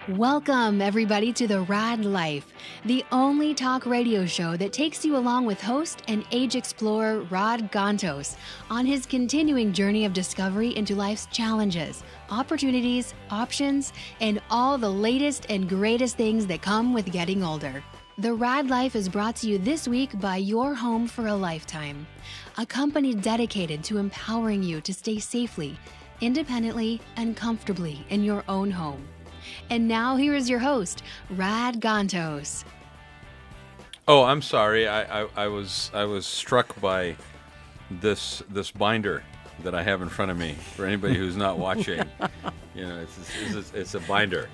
Welcome, everybody, to the Raad Life, the only talk radio show that takes you along with host and age explorer Raad Life on his continuing journey of discovery into life's challenges, opportunities, options, and all the latest and greatest things that come with getting older. The Raad Life is brought to you this week by Your Home for a Lifetime, a company dedicated to empowering you to stay safely, independently, and comfortably in your own home. And now here is your host, Raad Life. Oh, I'm sorry. I was struck by this binder that I have in front of me. For anybody who's not watching, it's a binder.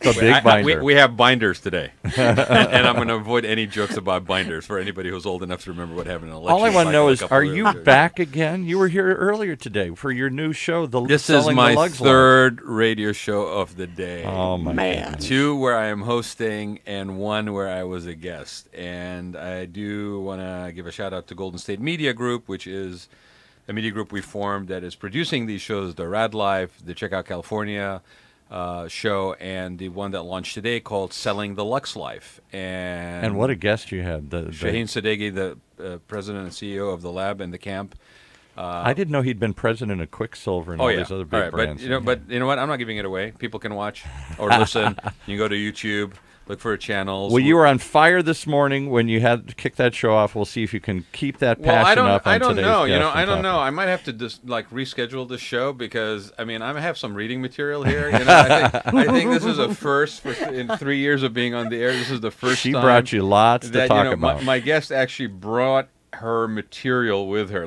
It's a big binder. We have binders today, and I'm going to avoid any jokes about binders for anybody who's old enough to remember what happened in an election. All I want to know is, are you back again? You were here earlier today for your new show. This is my third radio show of the day. Oh, man. 2 where I am hosting and 1 where I was a guest. And I do want to give a shout-out to Golden State Media Group, which is a media group we formed that is producing these shows, the Raad Life, the Check Out California show, and the one that launched today called Selling the Lux Life. And what a guest you had. Shaheen Sadeghi, the president and CEO of the lab and the camp. I didn't know he'd been president of Quicksilver and all these other big brands. But you know what? I'm not giving it away. People can watch or listen. You can go to YouTube. Look for channels. Well, you were on fire this morning when you had to kick that show off. We'll see if you can keep that passion up on today's guest. I don't know. I might have to just reschedule the show because I have some reading material here. I think this is a first in 3 years of being on the air. This is the first time. She brought you lots to talk about. My guest actually brought her material with her.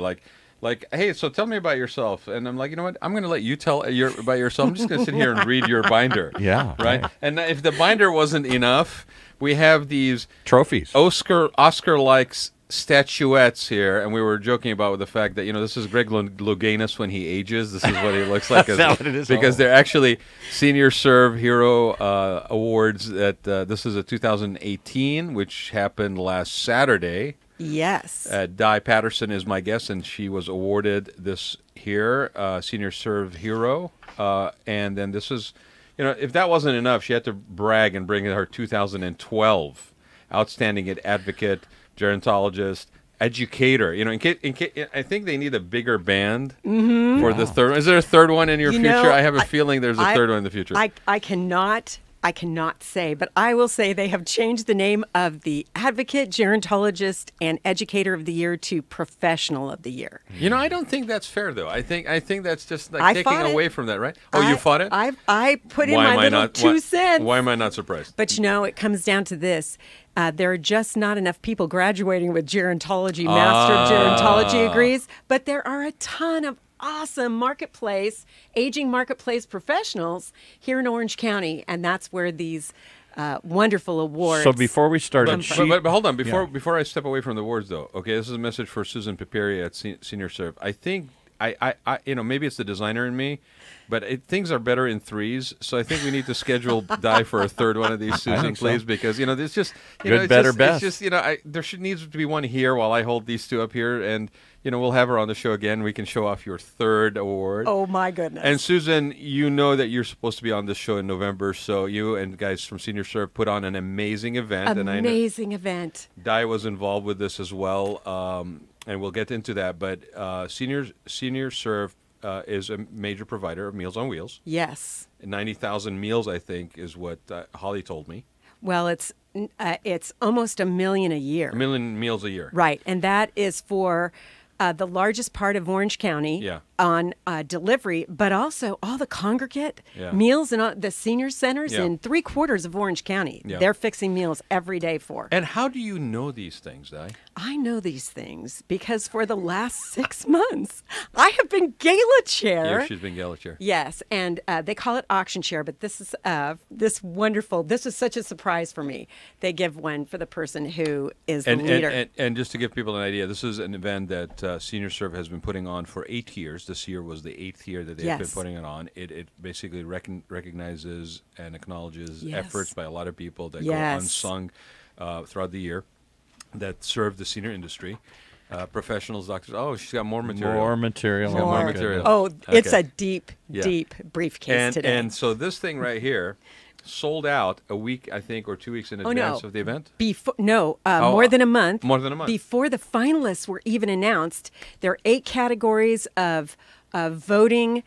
Like, hey, so tell me about yourself. And I'm like, you know what? I'm going to let you tell about yourself. I'm just going to sit here and read your binder. Yeah. Right? And if the binder wasn't enough, we have these trophies, Oscar-like statuettes here. And we were joking about the fact that, this is Greg Louganis when he ages. This is what he looks like. Is that what it is? Because they're actually Senior Serve Hero Awards. This is a 2018, which happened last Saturday. Yes. Di Patterson is my guest, and she was awarded this here, Senior Serve Hero. And then this is, if that wasn't enough, she had to brag and bring in her 2012 Outstanding Advocate, Gerontologist, Educator. I think they need a bigger band for the third one. Is there a third one in your future? I have a feeling there's a third one in the future. I cannot say, but I will say they have changed the name of the Advocate, Gerontologist, and Educator of the Year to Professional of the Year. I don't think that's fair, though. I think that's just taking away from that, right? Oh, you fought it? I put in my little 2 cents. Why am I not surprised? But it comes down to this. There are just not enough people graduating with gerontology, Master of Gerontology degrees, but there are a ton of awesome aging marketplace professionals here in Orange County, and that's where these wonderful awards. So before we start, but hold on, before I step away from the awards, though. Okay, this is a message for Susan Piperi at Senior Serve. I think I maybe it's the designer in me, but things are better in threes. So I think we need to schedule Di for a third one of these, Susan, please, because there's just good, better, best. It's just there needs to be one here while I hold these 2 up here, and we'll have her on the show again. We can show off your 3rd award. Oh my goodness! And Susan, that you're supposed to be on this show in November, so you and guys from Senior Serve put on an amazing event. Amazing event. Di was involved with this as well. And we'll get into that, but Senior Serve is a major provider of Meals on Wheels. Yes. 90,000 meals, I think, is what Holly told me. Well, it's almost 1 million a year. 1 million meals a year. Right, and that is for the largest part of Orange County on delivery, but also all the congregate meals and the senior centers in 3/4 of Orange County. Yeah. They're fixing meals every day for. And how do you know these things, Di? I know these things because for the last 6 months, I have been gala chair. Yeah, she's been gala chair. Yes, and they call it auction chair, but this is this is such a surprise for me. They give one for the person who is the leader. And just to give people an idea, this is an event that Senior Serve has been putting on for 8 years. This year was the 8th year that they've been putting it on. It basically recognizes and acknowledges efforts by a lot of people that go unsung throughout the year that serve the senior industry. Professionals, doctors. Oh, she's got more material. More material. She's got more material. Oh, it's a deep briefcase today. And so this thing right here sold out a week, I think, or 2 weeks in advance of the event? More than a month. More than a month. Before the finalists were even announced, there are 8 categories of voting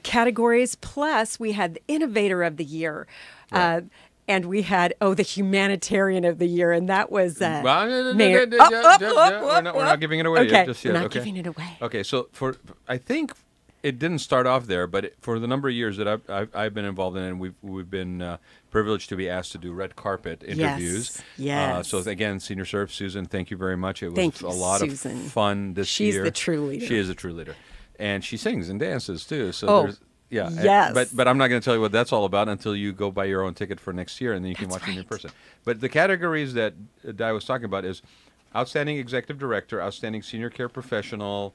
categories. Plus, we had the Innovator of the Year. Right. And we had, the Humanitarian of the Year, and that was Mayor. We're not giving it away okay. just yet. We're not giving it away. Okay, so I think it didn't start off there, but for the number of years that I've been involved in it, and we've been privileged to be asked to do red carpet interviews. Yes. So again, Senior Serve, Susan, thank you very much. It was Thank you, a lot Susan. of fun this year. She's the true leader. She is a true leader. And she sings and dances too. So there's yes. But I'm not going to tell you what that's all about until you go buy your own ticket for next year, and then you can watch it in person. But the categories that Di was talking about is Outstanding Executive Director, Outstanding Senior Care Professional.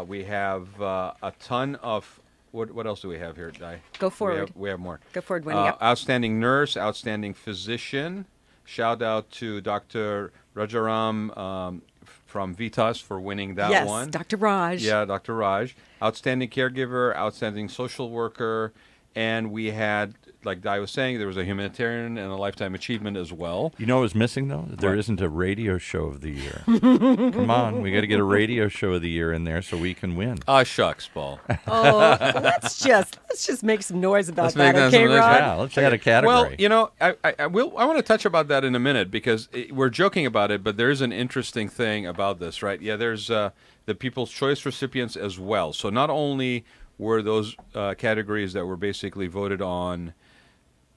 We have a ton of what else do we have here, Di? Go forward. We have more. Go forward, Wendy. Yep. Outstanding Nurse, Outstanding Physician. Shout out to Dr. Rajaram from Vitas for winning that one. Yes, Dr. Raj. Yeah, Dr. Raj. Outstanding Caregiver, Outstanding Social Worker, and we had, like Di was saying, there was a Humanitarian and a Lifetime Achievement as well. You know what was missing, though? There isn't a Radio Show of the Year. Come on, we got to get a Radio Show of the Year in there so we can win. Shucks, Paul. Let's just make some noise about that, okay, Rod? Yeah, let's add a category. Well, I want to touch about that in a minute because we're joking about it, but there is an interesting thing about this, right? Yeah, there's the People's Choice recipients as well. So not only were those categories that were basically voted on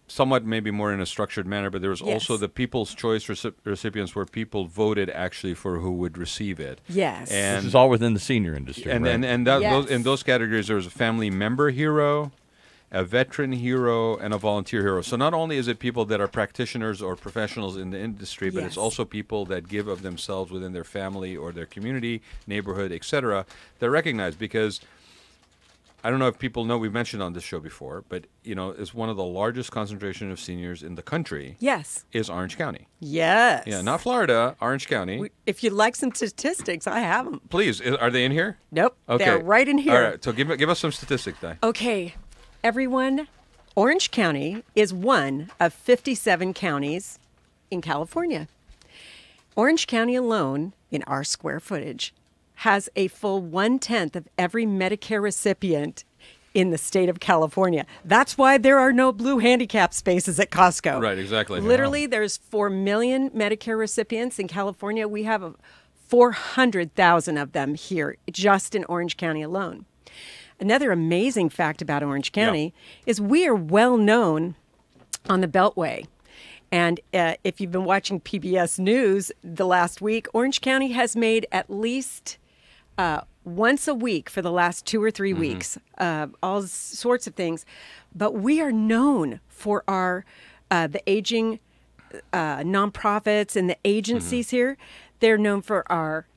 somewhat maybe more in a structured manner, but there was also the People's Choice recipients where people voted actually for who would receive it. Yes. And this is all within the senior industry, and, right? Those, in those categories, there was a family member hero, a veteran hero, and a volunteer hero. So not only is it people that are practitioners or professionals in the industry, but it's also people that give of themselves within their family or their community, neighborhood, etc. They're recognized because I don't know if people know, we've mentioned on this show before, but it's one of the largest concentration of seniors in the country. Yes. Is Orange County. Yes. Yeah, not Florida, Orange County. If you'd like some statistics, I have them. Please, are they in here? Nope. Okay. They're right in here. All right, so give us some statistics, Di. Okay. Everyone, Orange County is one of 57 counties in California. Orange County alone, in our square footage, has a full 1/10 of every Medicare recipient in the state of California. That's why there are no blue handicap spaces at Costco. Right, exactly. Literally, there's 4 million Medicare recipients in California. We have 400,000 of them here, just in Orange County alone. Another amazing fact about Orange County is we are well known on the Beltway. And if you've been watching PBS News the last week, Orange County has made at least once a week for the last 2 or 3 weeks, all sorts of things. But we are known for our the aging nonprofits and the agencies here. They're known for our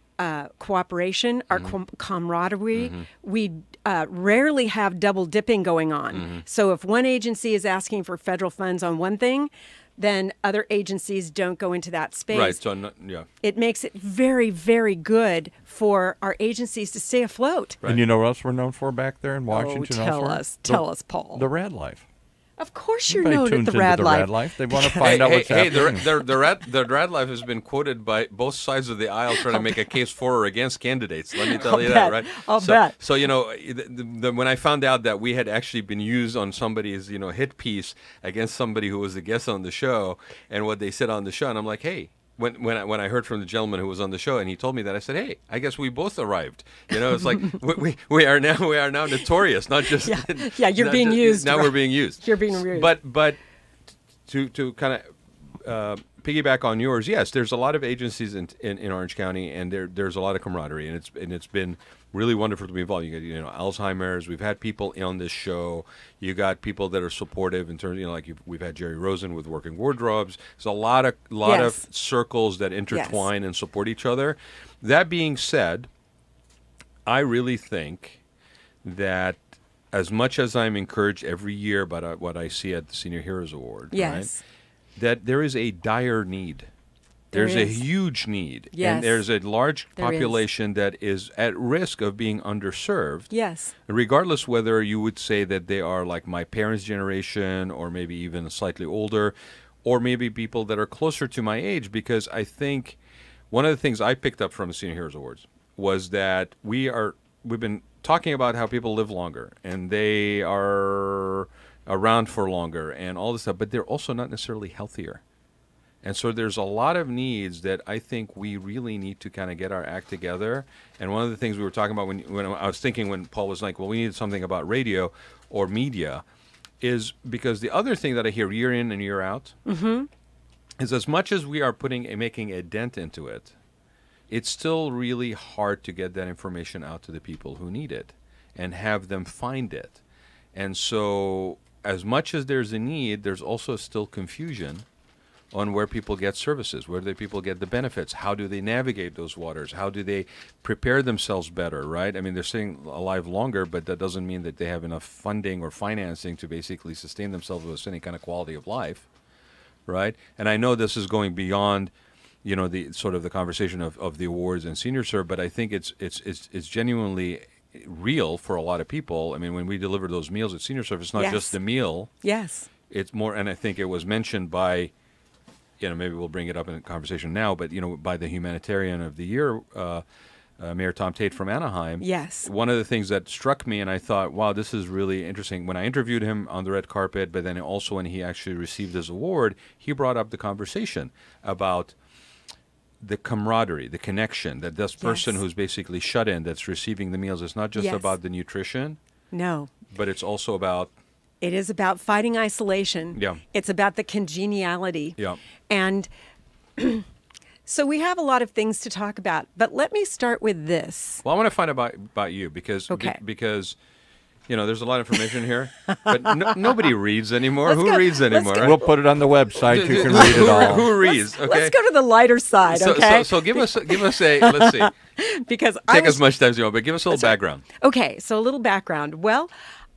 cooperation, our camaraderie. We rarely have double dipping going on. So if one agency is asking for federal funds on one thing, then other agencies don't go into that space. Right. So it makes it very, very good for our agencies to stay afloat. Right. And you know what else we're known for back there in Washington? Tell us, Paul. The Raad Life. Of course you're known at the Raad Life. They want to find out what's happening. The Raad Life has been quoted by both sides of the aisle trying to make a case for or against candidates. Let me tell you that, right? I'll bet. So when I found out that we had actually been used on somebody's hit piece against somebody who was a guest on the show and what they said on the show, and I'm like, hey. When I heard from the gentleman who was on the show and he told me that, I said, "Hey, I guess we both arrived." It's like we are now notorious, not just you're being used. Now we're being used. You're being used. But to kind of piggyback on yours, yes, there's a lot of agencies in Orange County, and there's a lot of camaraderie, and it's been really wonderful to be involved. You got Alzheimer's. We've had people on this show. You got people that are supportive in terms, we've had Jerry Rosen with Working Wardrobes. There's a lot of circles that intertwine and support each other. That being said, I really think that as much as I'm encouraged every year by what I see at the Senior Heroes Award, right, that there is a dire need There's a is. huge need. Yes. And there's a large There is. population that is at risk of being underserved. Yes. Regardless whether you would say that they are like my parents' generation or maybe even slightly older, or maybe people that are closer to my age, because I think one of the things I picked up from the Senior Heroes Awards was that we've been talking about how people live longer and they are around for longer and all this stuff, but they're also not necessarily healthier. And so there's a lot of needs that I think we really need to kind of get our act together. And one of the things we were talking about when I was thinking when Paul was like, well, we need something about radio or media, is because the other thing that I hear year in and year out is as much as we are making a dent into it, it's still really hard to get that information out to the people who need it and have them find it. And so as much as there's a need, there's also still confusion on where people get services, where do people get the benefits, how do they navigate those waters, how do they prepare themselves better, right? I mean, they're staying alive longer, but that doesn't mean that they have enough funding or financing to basically sustain themselves with any kind of quality of life, right? And I know this is going beyond, you know, the sort of the conversation of the awards and Senior Serve, but I think it's genuinely real for a lot of people. I mean, when we deliver those meals at Senior Serve, it's not just the meal. Yes. It's more, and I think it was mentioned by, you know, maybe we'll bring it up in a conversation now, but, you know, by the Humanitarian of the Year, Mayor Tom Tate from Anaheim. Yes. One of the things that struck me, and I thought, wow, this is really interesting. When I interviewed him on the red carpet, but then also when he actually received his award, he brought up the conversation about the camaraderie, the connection, that this person who's basically shut in, that's receiving the meals, it's not just about the nutrition. No. But it's also about... It is about fighting isolation. Yeah. It's about the congeniality. Yeah. And so we have a lot of things to talk about, but let me start with this. Well, I want to find out about you because because you know there's a lot of information here, but nobody reads anymore. Who reads anymore? Right? We'll put it on the website. You can read it all. Who reads? Okay. Let's go to the lighter side. Okay. So give us a let's see. Because take as much time as you want, but give us a little background. Okay, so a little background. Well,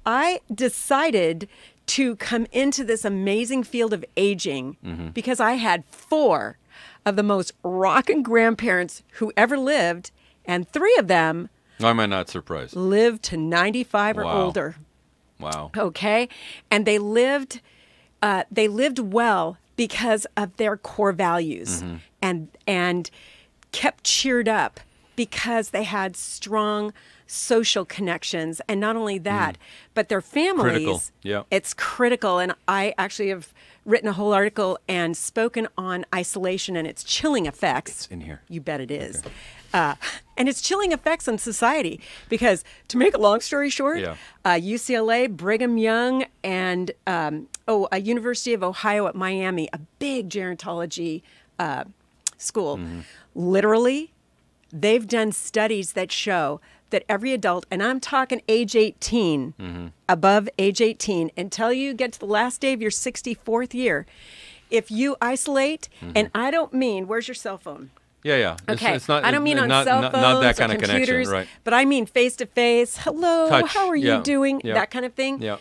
I decided to come into this amazing field of aging because I had 4 of the most rockin' grandparents who ever lived, and 3 of them Why am I not surprised? lived to 95 or older. Wow. Okay, and they lived well because of their core values and kept cheered up because they had strong social connections. And not only that, but their families. Critical. Yeah. It's critical. And I actually have written a whole article and spoken on isolation and its chilling effects. It's in here. You bet it is. Okay. And its chilling effects on society. Because to make a long story short, UCLA, Brigham Young, and University of Ohio at Miami, a big gerontology school, literally, they've done studies that show that every adult, and I'm talking age 18, above age 18, until you get to the last day of your 64th year, if you isolate, and I don't mean, where's your cell phone? Yeah. Okay. It's not, I don't mean on not, cell phones not that kind or of computers, connection, right? but I mean face-to-face, hello, Touch. how are you doing, that kind of thing. Yeah.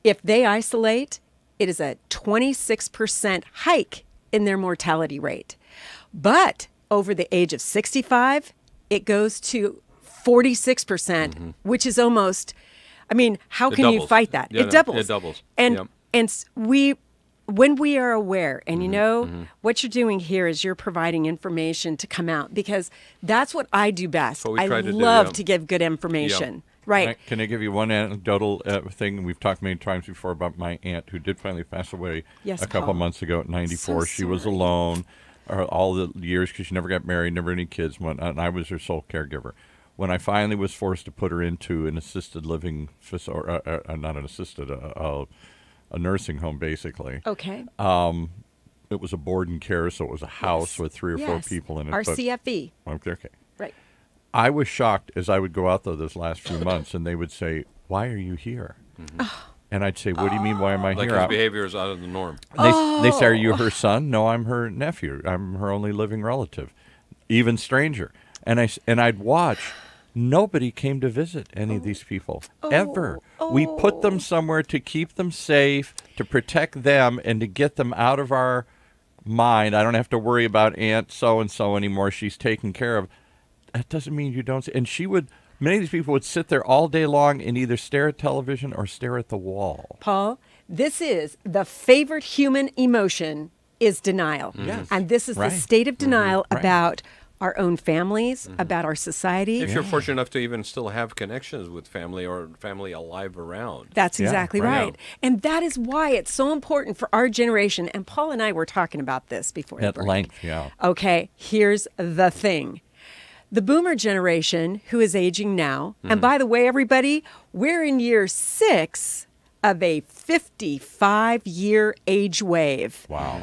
If they isolate, it is a 26% hike in their mortality rate. But over the age of 65, it goes to 46%, which is almost, I mean, how can you fight that? Yeah, it doubles. It doubles. And when we are aware, and you know, what you're doing here is you're providing information to come out, because that's what I do best. I love to give good information. Right. Can I give you one anecdotal thing? We've talked many times before about my aunt who did finally pass away a couple months ago at 94. So she was alone all the years because she never got married, never had any kids, and I was her sole caregiver. When I finally was forced to put her into an assisted living facility, not an assisted, a nursing home, basically. Okay. It was a board and care, so it was a house with 3 or 4 people in it. RCFE. Okay. Right. I was shocked as I would go out, though, those last few months, and they would say, "Why are you here?" And I'd say, "What do you mean, why am I like here?" Like his behavior is out of the norm. They say, "Are you her son?" "No, I'm her nephew. I'm her only living relative." Even stranger. And I'd watch. Nobody came to visit any of these people, ever. We put them somewhere to keep them safe, to protect them, and to get them out of our mind. I don't have to worry about Aunt so-and-so anymore. She's taken care of. That doesn't mean you don't. And many of these people would sit there all day long and either stare at television or stare at the wall. Paul, this is the favorite human emotion is denial. Yes. And this is Right. the state of denial Right. about our own families, about our society. If you're fortunate enough to even still have connections with family or family alive around. That's Yeah, exactly right. right. And that is why it's so important for our generation. And Paul and I were talking about this before the At break. length, yeah. Okay, here's the thing. The boomer generation, who is aging now, and by the way, everybody, we're in year 6 of a 55-year age wave. Wow.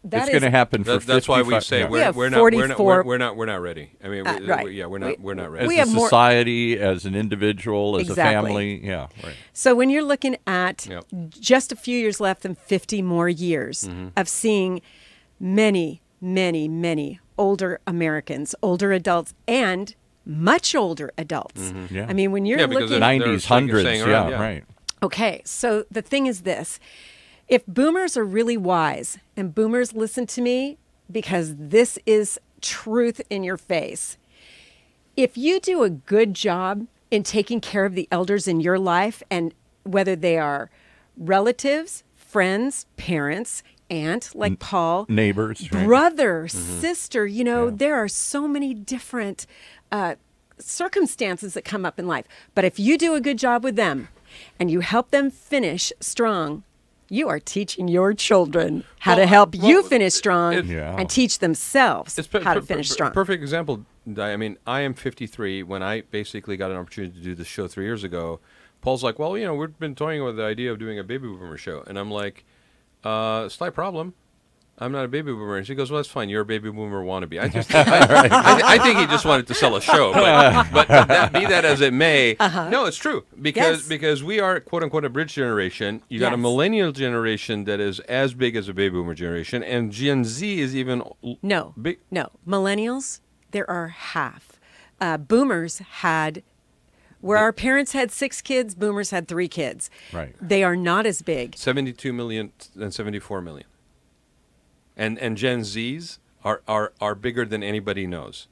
That It's going to happen for That's why we 55 say yeah. We have we're 44 not ready. I mean, right. we're not ready. As We a have more- society, as an individual, as Exactly. a family. Yeah, right. So when you're looking at Yep. just a few years left and 50 more years of seeing many, many, many older Americans, older adults, and much older adults. Yeah. I mean, when you're Yeah, because looking... they're 90s, staying 100s, around, yeah, right. Okay, so the thing is this. If boomers are really wise, and boomers listen to me because this is truth in your face. If you do a good job in taking care of the elders in your life, and whether they are relatives, friends, parents, aunt, like Paul, Neighbors, right. brother, sister, there are so many different circumstances that come up in life. But if you do a good job with them and you help them finish strong, you are teaching your children how to help you finish strong Yeah. and teach themselves how to finish strong. Perfect example, Di. I mean, I am 53. When I basically got an opportunity to do this show 3 years ago, Paul's like, well, we've been toying with the idea of doing a baby boomer show. And I'm like, slight problem. I'm not a baby boomer. And she goes, well, that's fine. You're a baby boomer wannabe. I think he just wanted to sell a show. But be that as it may, no, it's true. Because we are, quote unquote, a bridge generation. You got a Yes. millennial generation that is as big as a baby boomer generation. And Gen Z is even No, big. no. Millennials, there are half. Boomers had, where our parents had 6 kids, boomers had 3 kids. Right. They are not as big. 72 million and 74 million. And Gen Zs are bigger than anybody knows.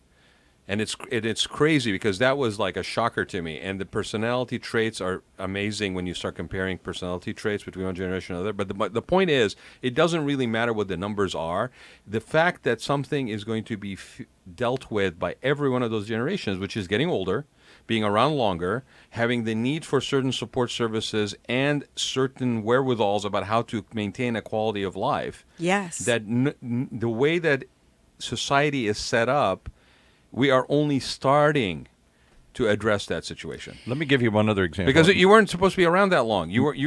And it's crazy because that was like a shocker to me. And the personality traits are amazing when you start comparing personality traits between one generation and another. But the point is, it doesn't really matter what the numbers are. The fact that something is going to be dealt with by every one of those generations, which is getting older, being around longer, having the need for certain support services and certain wherewithals about how to maintain a quality of life. Yes. That the way that society is set up, we are only starting to address that situation. Let me give you one other example. Because you weren't supposed to be around that long. You were I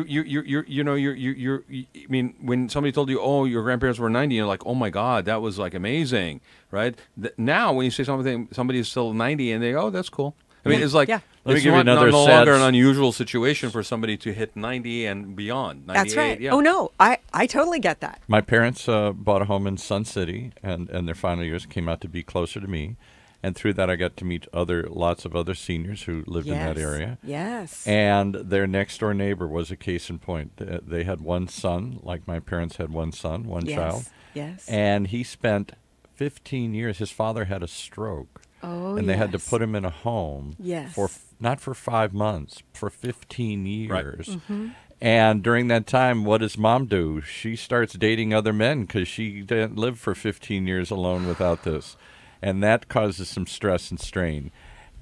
mean, when somebody told you, oh, your grandparents were 90, you're like, oh my God, that was like amazing, right? Now, when you say somebody is still 90, and they go, oh, that's cool. I mean, it's like, Yeah. Let me it's give you another no sad longer an unusual situation for somebody to hit 90 and beyond. 98, That's right. Yeah. Oh, no, I totally get that. My parents bought a home in Sun City, and their final years came out to be closer to me. And through that, I got to meet lots of other seniors who lived in that area. Yes. And their next-door neighbor was a case in point. They had one son, like my parents had one son, one child. Yes. And he spent 15 years. His father had a stroke. Oh, and they had to yes. put him in a home Yes. for not for 5 months, for 15 years. Right. Mm-hmm. And during that time, what does mom do? She starts dating other men because she didn't live for 15 years alone without this. And that causes some stress and strain.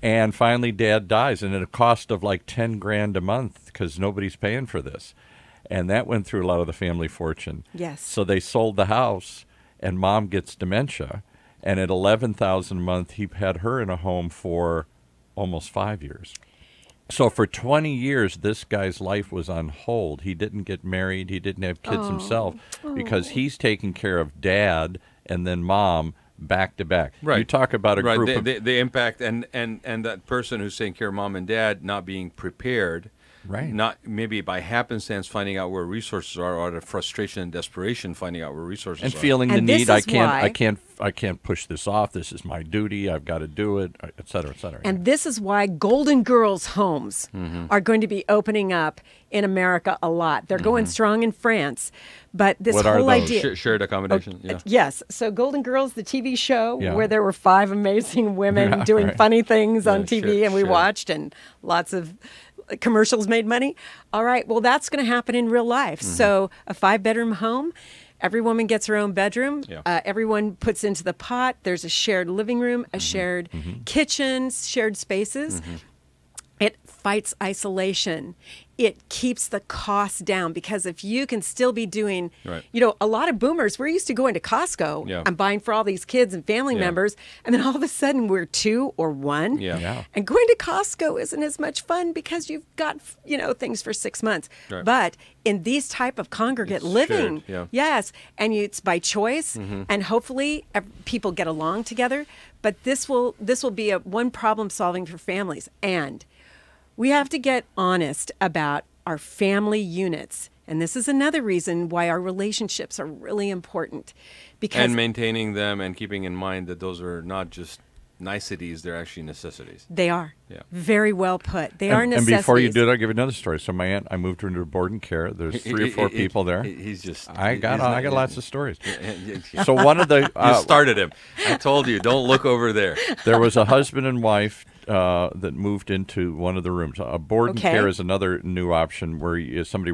And finally, Dad dies, and at a cost of like $10,000 a month because nobody's paying for this. And that went through a lot of the family fortune. Yes. So they sold the house, and Mom gets dementia. And at $11,000 a month, he had her in a home for almost 5 years. So for 20 years, this guy's life was on hold. He didn't get married. He didn't have kids himself because he's taking care of Dad and then Mom back to back. Right. You talk about a right. group the, of... the impact and that person who's taking care of mom and dad not being prepared Right. Not maybe by happenstance finding out where resources are, or out of frustration and desperation finding out where resources And are. feeling the And this need. I is can't. why- I can't push this off. This is my duty. I've got to do it, et cetera, et cetera. And this is why Golden Girls homes are going to be opening up in America a lot. They're going strong in France, but this What are whole those? idea. Shared accommodation. Yeah. Yes. So Golden Girls, the TV show Yeah. where there were 5 amazing women Yeah, doing right. funny things on Yeah, TV, sure, and we sure. watched, and lots of commercials made money. All right. Well, that's going to happen in real life. So a 5-bedroom home. Every woman gets her own bedroom. Yeah. Everyone puts into the pot. There's a shared living room, a shared kitchen, shared spaces. It fights isolation. It keeps the costs down, because if you can still be doing, Right. a lot of boomers, we're used to going to Costco Yeah. and buying for all these kids and family Yeah. members. And then all of a sudden we're 2 or 1. Yeah. Yeah. And going to Costco isn't as much fun because you've got, things for 6 months. Right. But in these type of congregate It's living, shared, yeah. yes, and it's by choice, and hopefully people get along together. But this will be one problem solving for families. And we have to get honest about our family units. And this is another reason why our relationships are really important. Because And maintaining them and keeping in mind that those are not just niceties, they're actually necessities. they are. Yeah. Very well put. They are And necessities. before you do it, I'll give you another story. So my aunt, I moved her into a board and care. There's 3 or 4 people there. He's just. I got lots of stories. So So one of the you started him. I told you, don't look over there. there was a husband and wife that moved into one of the rooms. A board and Okay. care is another new option where somebody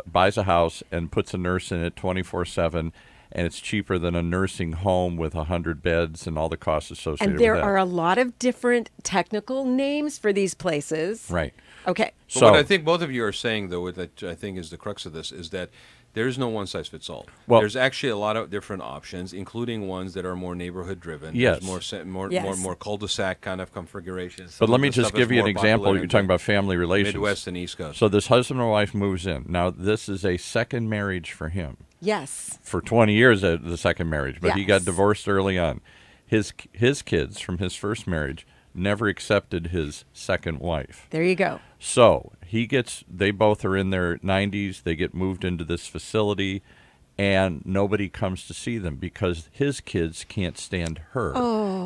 buys a house and puts a nurse in it 24/7, and it's cheaper than a nursing home with 100 beds and all the costs associated And there with that. are a lot of different technical names for these places. Right. Okay. But So what I think both of you are saying, though, that I think is the crux of this, is that there's no one size fits all. Well- There's actually a lot of different options, including ones that are more neighborhood driven. Yes. There's more Yes. cul-de-sac kind of configurations. But Some let of me the just stuff is give you an more example. popular You're in talking the about family relations. Midwest and East Coast. So this husband and wife moves in. Now, this is a second marriage for him. Yes. For 20 years, the second marriage, but he got Yes. divorced early on. His kids from his first marriage never accepted his second wife. There you go. So they both are in their 90s. They get moved into this facility, and nobody comes to see them because his kids can't stand her,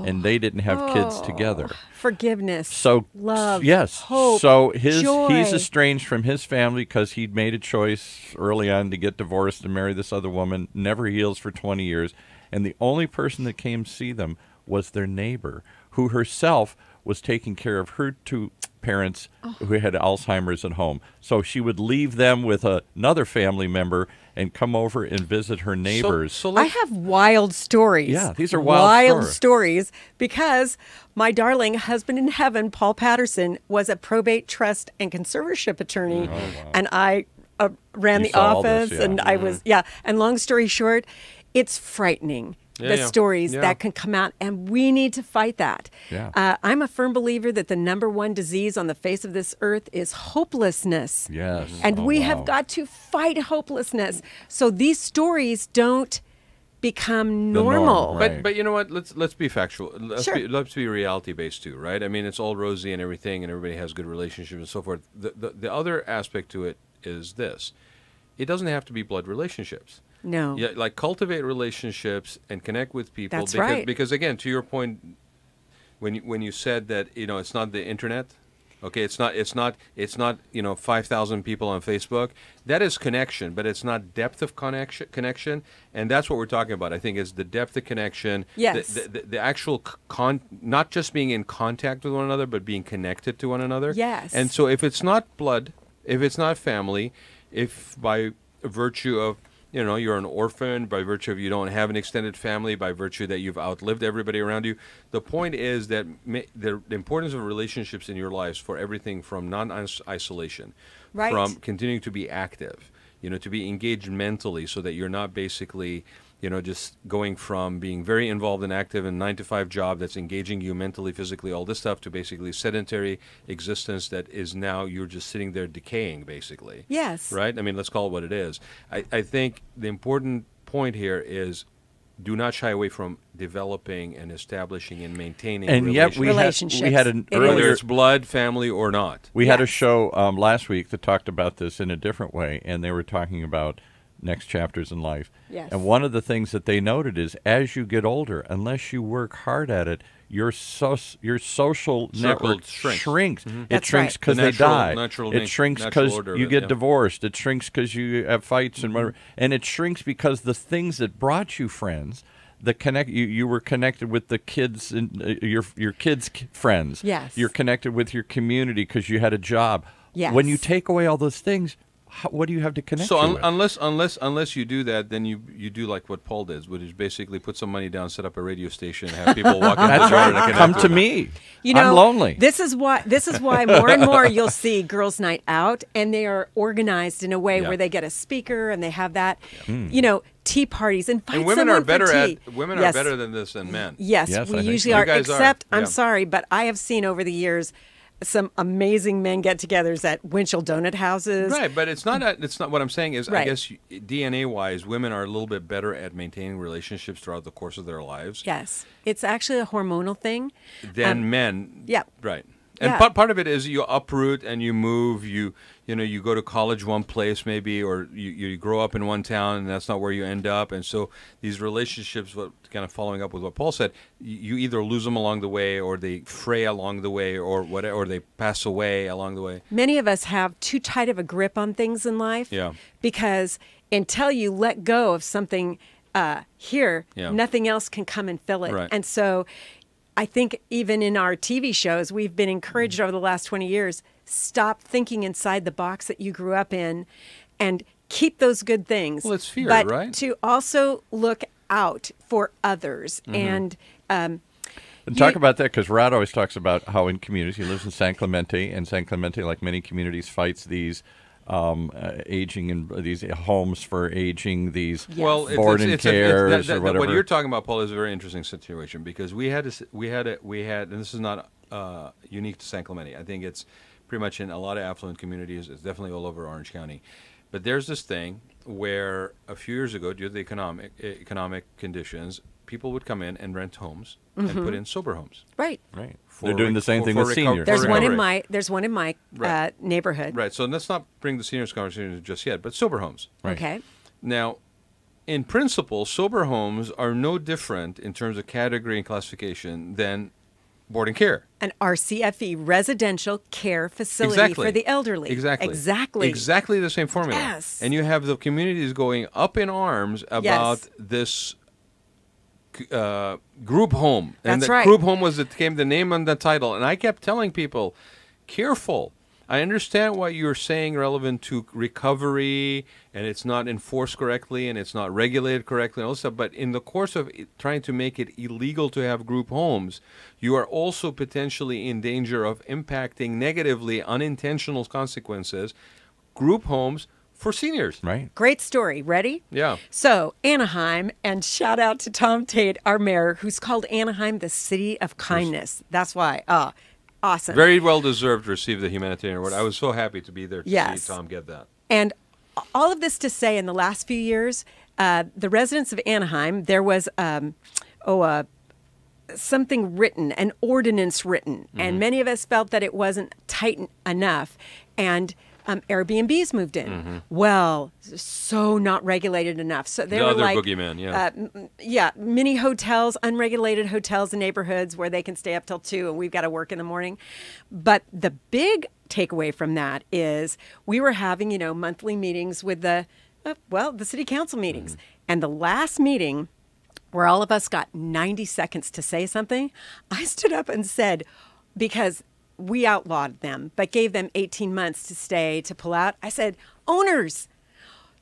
and they didn't have kids together. Forgiveness. So love. yes, Hope. so joy. he's estranged from his family because he'd made a choice early on to get divorced and marry this other woman. Never heals for 20 years, and the only person that came to see them was their neighbor, who herself was taking care of her 2 parents who had Alzheimer's at home. So she would leave them with another family member and come over and visit her neighbors. So I let's, have wild stories. Yeah, these are wild stories because my darling husband in heaven, Paul Patterson, was a probate, trust, and conservatorship attorney, and I ran You the saw all office, this, yeah. and I was And long story short, it's frightening. The Yeah. stories Yeah. that can come out, and we need to fight that. Yeah. I'm a firm believer that the number 1 disease on the face of this earth is hopelessness. Yes. And Oh, we wow. have got to fight hopelessness. So these stories don't become The norm, normal. right. but you know what? Let's be factual. Sure. Let's be reality based too, right? I mean, it's all rosy and everything, and everybody has good relationships and so forth. The other aspect to it is this: it doesn't have to be blood relationships. No. Yeah, like cultivate relationships and connect with people. That's because, right. Because again, to your point, when you said that it's not the internet, okay, it's not 5,000 people on Facebook. That is connection, but it's not depth of connection, and that's what we're talking about. I think is the depth of connection. Yes. The actual not just being in contact with one another, but being connected to one another. Yes. And so if it's not blood, if it's not family, if by virtue of you're an orphan, by virtue of you don't have an extended family, by virtue that you've outlived everybody around you. The point is that the importance of relationships in your lives for everything from non-isolation, Right. from continuing to be active, to be engaged mentally so that you're not basically, just going from being very involved and active in a 9-to-5 job that's engaging you mentally, physically, all this stuff, to basically sedentary existence that is now you're just sitting there decaying, basically. Yes. Right? I mean, let's call it what it is. I think the important point here is do not shy away from developing and establishing and maintaining And yet relationships. we had an whether earlier it's blood, family, or not. we had a show last week that talked about this in a different way, and they were talking about next chapters in life. Yes. And one of the things that they noted is as you get older, unless you work hard at it, your social network shrinks. Mm-hmm. It That's shrinks right. because The they natural- die. natural It na- shrinks natural because order of you it, get yeah. divorced. It shrinks because you have fights and whatever. And it shrinks because the things that brought you friends, you were connected with the kids and your kids' friends. Yes. You're connected with your community because you had a job. Yes. When you take away all those things, what do you have to connect So you with? unless you do that, then you do like what Paul does, which is basically put some money down, set up a radio station, and have people walk in the That's door and right. connect Come with to them. me. You know, I'm lonely. This is why more and more you'll see Girls' Night Out, and they are organized in a way Yeah. where they get a speaker and they have that, you know, tea parties. Invite And women someone are better for tea. women Yes. are better than this than men. Yes, Yes, I we think usually so. are. You guys are, Except, I'm yeah. sorry, but I have seen over the years some amazing men get-togethers at Winchell Donut Houses. Right, but it's not what I'm saying is I Right. guess DNA-wise, women are a little bit better at maintaining relationships throughout the course of their lives Yes, it's actually a hormonal thing. than men. yeah. Right. And Yeah. part of it is you uproot and you move, you go to college one place maybe, or you grow up in one town and that's not where you end up. And so these relationships, kind of following up with what Paul said, you either lose them along the way or they fray along the way or whatever, or they pass away along the way. Many of us have too tight of a grip on things in life. Yeah. Because until you let go of something here, Yeah. nothing else can come and fill it. Right. And so I think even in our TV shows, we've been encouraged over the last 20 years, stop thinking inside the box that you grew up in and keep those good things. Well, it's fear, but right? to also look out for others. And And talk about that because Rod always talks about how in communities, he lives in San Clemente, and San Clemente, like many communities, fights these aging in these homes for aging, these Well, board and cares or whatever. What you're talking about, Paul, is a very interesting situation because we had, and this is not unique to San Clemente. I think it's pretty much in a lot of affluent communities. It's definitely all over Orange County. But there's this thing where a few years ago, due to the economic conditions, people would come in and rent homes and put in sober homes. right. Right. For They're doing the same for- thing for with reco- seniors. There's for one in recovery. my Right. neighborhood. Right. So let's not bring the seniors conversation just yet, but sober homes. Right. Okay. Now, in principle, sober homes are no different in terms of category and classification than board and care. An RCFE, residential care facility Exactly. for the elderly. Exactly. Exactly. Exactly the same formula. Yes. And you have the communities going up in arms about this group home. And That's the right. group home became the name on the title. And I kept telling people, careful. I understand what you're saying relevant to recovery, and it's not enforced correctly, and it's not regulated correctly, and all this stuff. But in the course of trying to make it illegal to have group homes, you are also potentially in danger of impacting negatively unintentional consequences. Group homes for seniors. Right. Great story. Ready? Yeah. So, Anaheim, and shout out to Tom Tate, our mayor, who's called Anaheim the city of kindness. That's why. Awesome. Very well deserved to receive the humanitarian award. I was so happy to be there to Yes. see Tom get that. And all of this to say, in the last few years, the residents of Anaheim, there was something written, an ordinance written, and many of us felt that it wasn't tight enough. And Airbnbs moved in. Well, so not regulated enough. So they The were other like, boogeyman, yeah. mini hotels, unregulated hotels in neighborhoods where they can stay up till 2 and we've got to work in the morning. But the big takeaway from that is we were having, monthly meetings with the city council meetings. And the last meeting where all of us got 90 seconds to say something, I stood up and said, because we outlawed them, but gave them 18 months to stay, to pull out. I said, owners,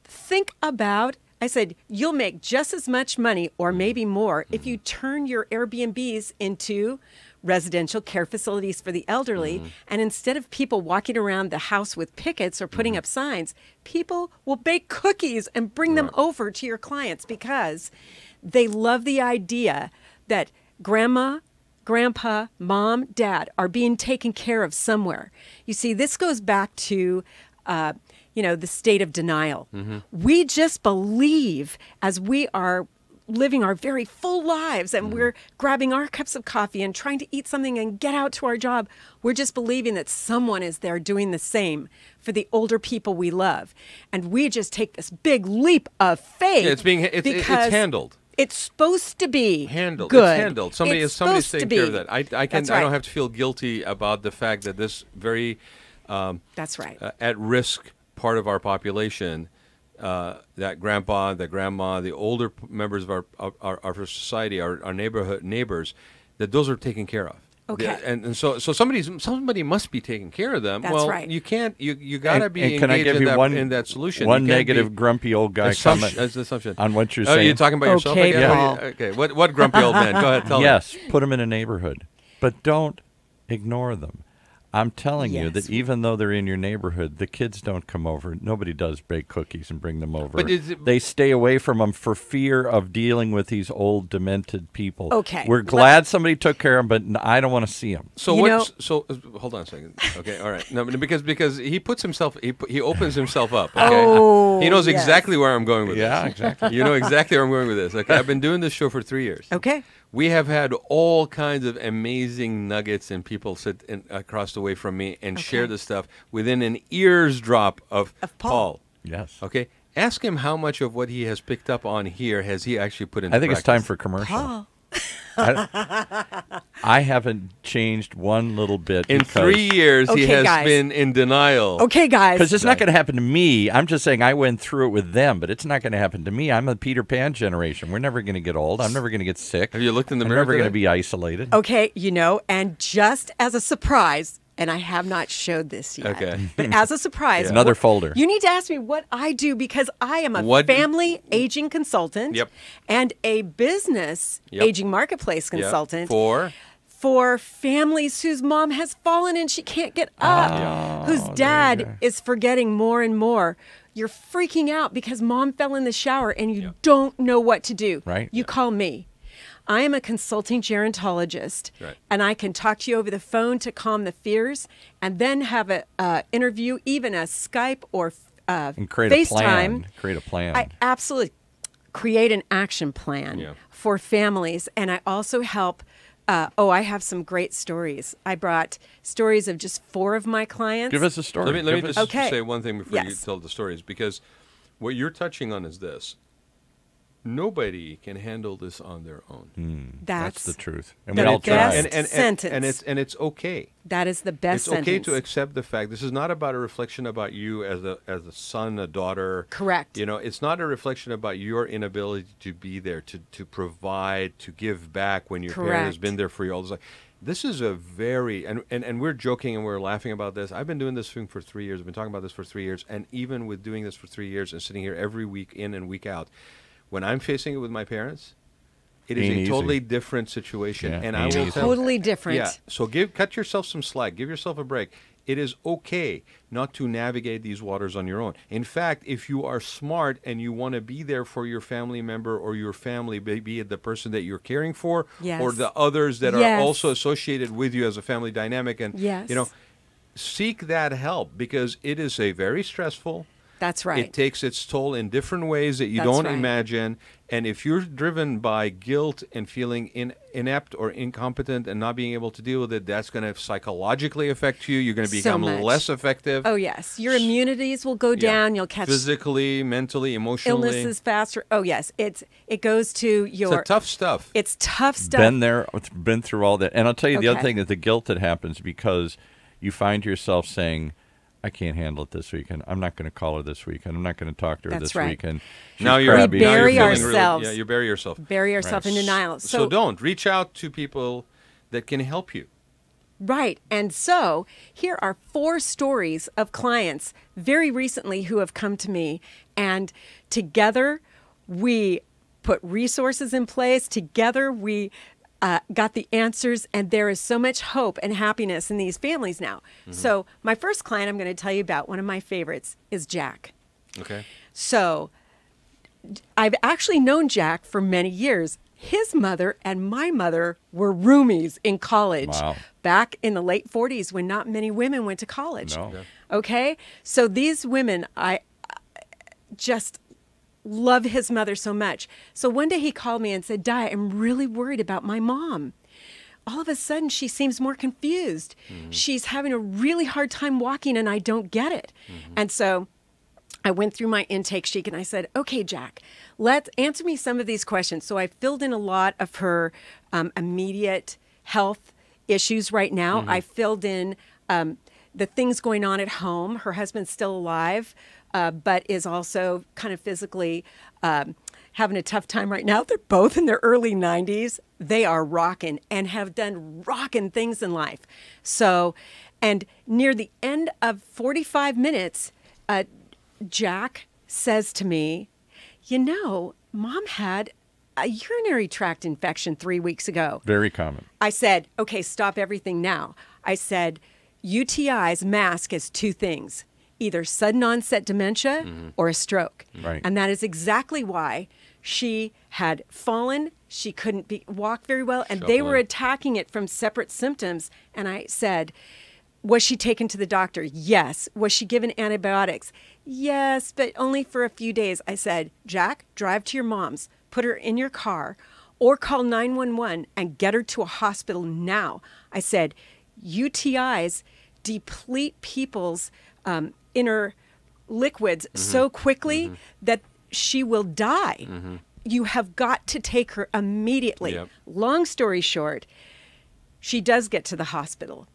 think about, I said, you'll make just as much money or maybe more if you turn your Airbnbs into residential care facilities for the elderly. And instead of people walking around the house with pickets or putting up signs, people will bake cookies and bring them over to your clients because they love the idea that grandma, grandpa, mom, dad are being taken care of somewhere. You see, this goes back to, the state of denial. We just believe as we are living our very full lives and we're grabbing our cups of coffee and trying to eat something and get out to our job. We're just believing that someone is there doing the same for the older people we love. And we just take this big leap of faith. Yeah, it's handled. It's supposed to be handled. good. It's handled. Somebody's taking care of that. I don't have to feel guilty about the fact that this very that's right. At risk part of our population, that grandpa, the grandma, the older members of our society, our neighbors, that those are taken care of. Okay. Yeah, and so somebody must be taking care of them. That's right. You can't. You got to be can I engaged give you in that solution. One negative, grumpy old guy comment assumption on what you're Oh, saying. you're talking about yourself Okay, again? Paul. Okay. What grumpy old man? Go ahead. Tell me. Yes, put them in a neighborhood, but don't ignore them. I'm telling you Yes. that even though they're in your neighborhood, the kids don't come over. Nobody does bake cookies and bring them over. But they stay away from them for fear of dealing with these old, demented people. Okay. We're glad somebody took care of them, but I don't want to see them. So You what? know- So hold on a second. Okay, all right. No, because he puts himself, he opens himself up. Okay, Oh, he knows yes. exactly where I'm going with Yeah, this. exactly. You know exactly where I'm going with this. Okay, I've been doing this show for 3 years. Okay. We have had all kinds of amazing nuggets, and people sit across the way from me and share this stuff within an ear's drop of Paul. Yes. Okay, ask him how much of what he has picked up on here has he actually put into I think practice. it's time for commercial. Paul. I haven't changed one little bit. In 3 years, he Okay, has guys. been in denial. Okay, guys. Because it's not going to happen to me. I'm just saying I went through it with them, but it's not going to happen to me. I'm a Peter Pan generation. We're never going to get old. I'm never going to get sick. Have you looked in the I'm mirror never going to today? be isolated. Okay, and just as a surprise, and I have not showed this yet. Okay. But as a surprise, Another what- folder. You need to ask me what I do because I am a What- family aging consultant Yep. and a business Yep. aging marketplace Yeah. consultant For families whose mom has fallen and she can't get up, whose dad is forgetting more and more. You're freaking out because mom fell in the shower and you don't know what to do. Right. You call me. I am a consulting gerontologist, Right. and I can talk to you over the phone to calm the fears, and then have a interview, even a Skype or And create FaceTime. a plan. Create a plan. I absolutely create an action plan for families, and I also help. I have some great stories. I brought stories of just 4 of my clients. Give us a story. let me just Okay. say one thing before you Yes. tell the stories, because what you're touching on is this. Nobody can handle this on their own. That's the truth. And the we all best try. sentence. And it's okay. That is the best It's okay sentence. to accept the fact this is not about a reflection about you as a son, a daughter. Correct. You know, it's not a reflection about your inability to be there, to provide, to give back when your parent has Correct. been there for you all this life. This is a very and we're joking and we're laughing about this. I've been doing this thing for 3 years. I've been talking about this for 3 years, and even with doing this for 3 years and sitting here every week in and week out, when I'm facing it with my parents, it is Ain't a easy. totally different situation. Yeah, and I ain't will easy. tell Totally different. Yeah. So cut yourself some slack. Give yourself a break. It is okay not to navigate these waters on your own. In fact, if you are smart and you want to be there for your family member or your family, be it the person that you're caring for Yes. or the others that are Yes. also associated with you as a family dynamic, and Yes. seek that help, because it is a very stressful. That's right. It takes its toll in different ways that you That's don't right. imagine. And if you're driven by guilt and feeling inept or incompetent and not being able to deal with it, that's going to psychologically affect you. You're going to So become much. less effective. Oh, yes. Your immunities will go down. You'll catch physically, mentally, emotionally. illnesses faster. Oh, yes. It goes to your. It's tough stuff. It's tough stuff. Been there, been through all that. And I'll tell you the other Okay. thing is the guilt that happens because you find yourself saying, I can't handle it this weekend. I'm not going to call her this weekend. I'm not going to talk to her That's this right. weekend. She's Now you're, crabby. We now you're bury feeling ourselves. Really, you bury yourself. Bury ourselves in denial. So don't. Reach out to people that can help you. Right. And so here are 4 stories of clients very recently who have come to me. And together we put resources in place. Together we got the answers. And there is so much hope and happiness in these families now. So my first client I'm going to tell you about, one of my favorites, is Jack. Okay. So I've actually known Jack for many years. His mother and my mother were roomies in college back in the late 40s when not many women went to college. No. Yeah. Okay? So these women, I just love his mother so much. So one day he called me and said, Di, I'm really worried about my mom. All of a sudden, she seems more confused. She's having a really hard time walking, and I don't get it. And so I went through my intake sheet, and I said, okay, Jack, let's answer me some of these questions. So I filled in a lot of her immediate health issues right now. I filled in the things going on at home. Her husband's still alive, but is also kind of physically having a tough time right now. They're both in their early 90s. They are rocking and have done rocking things in life. So, and near the end of 45 minutes, Jack says to me, you know, Mom had a urinary tract infection 3 weeks ago. Very common. I said, okay, stop everything now. I said, UTIs mask as two things, either sudden onset dementia or a stroke. Right. And that is exactly why she had fallen. She couldn't walk very well. And they were attacking it from separate symptoms. And I said, was she taken to the doctor? Yes. Was she given antibiotics? Yes, but only for a few days. I said, Jack, drive to your mom's, put her in your car, or call 911 and get her to a hospital now. I said, UTIs deplete people's inner liquids so quickly that she will die. You have got to take her immediately. Yep. Long story short, she does get to the hospital.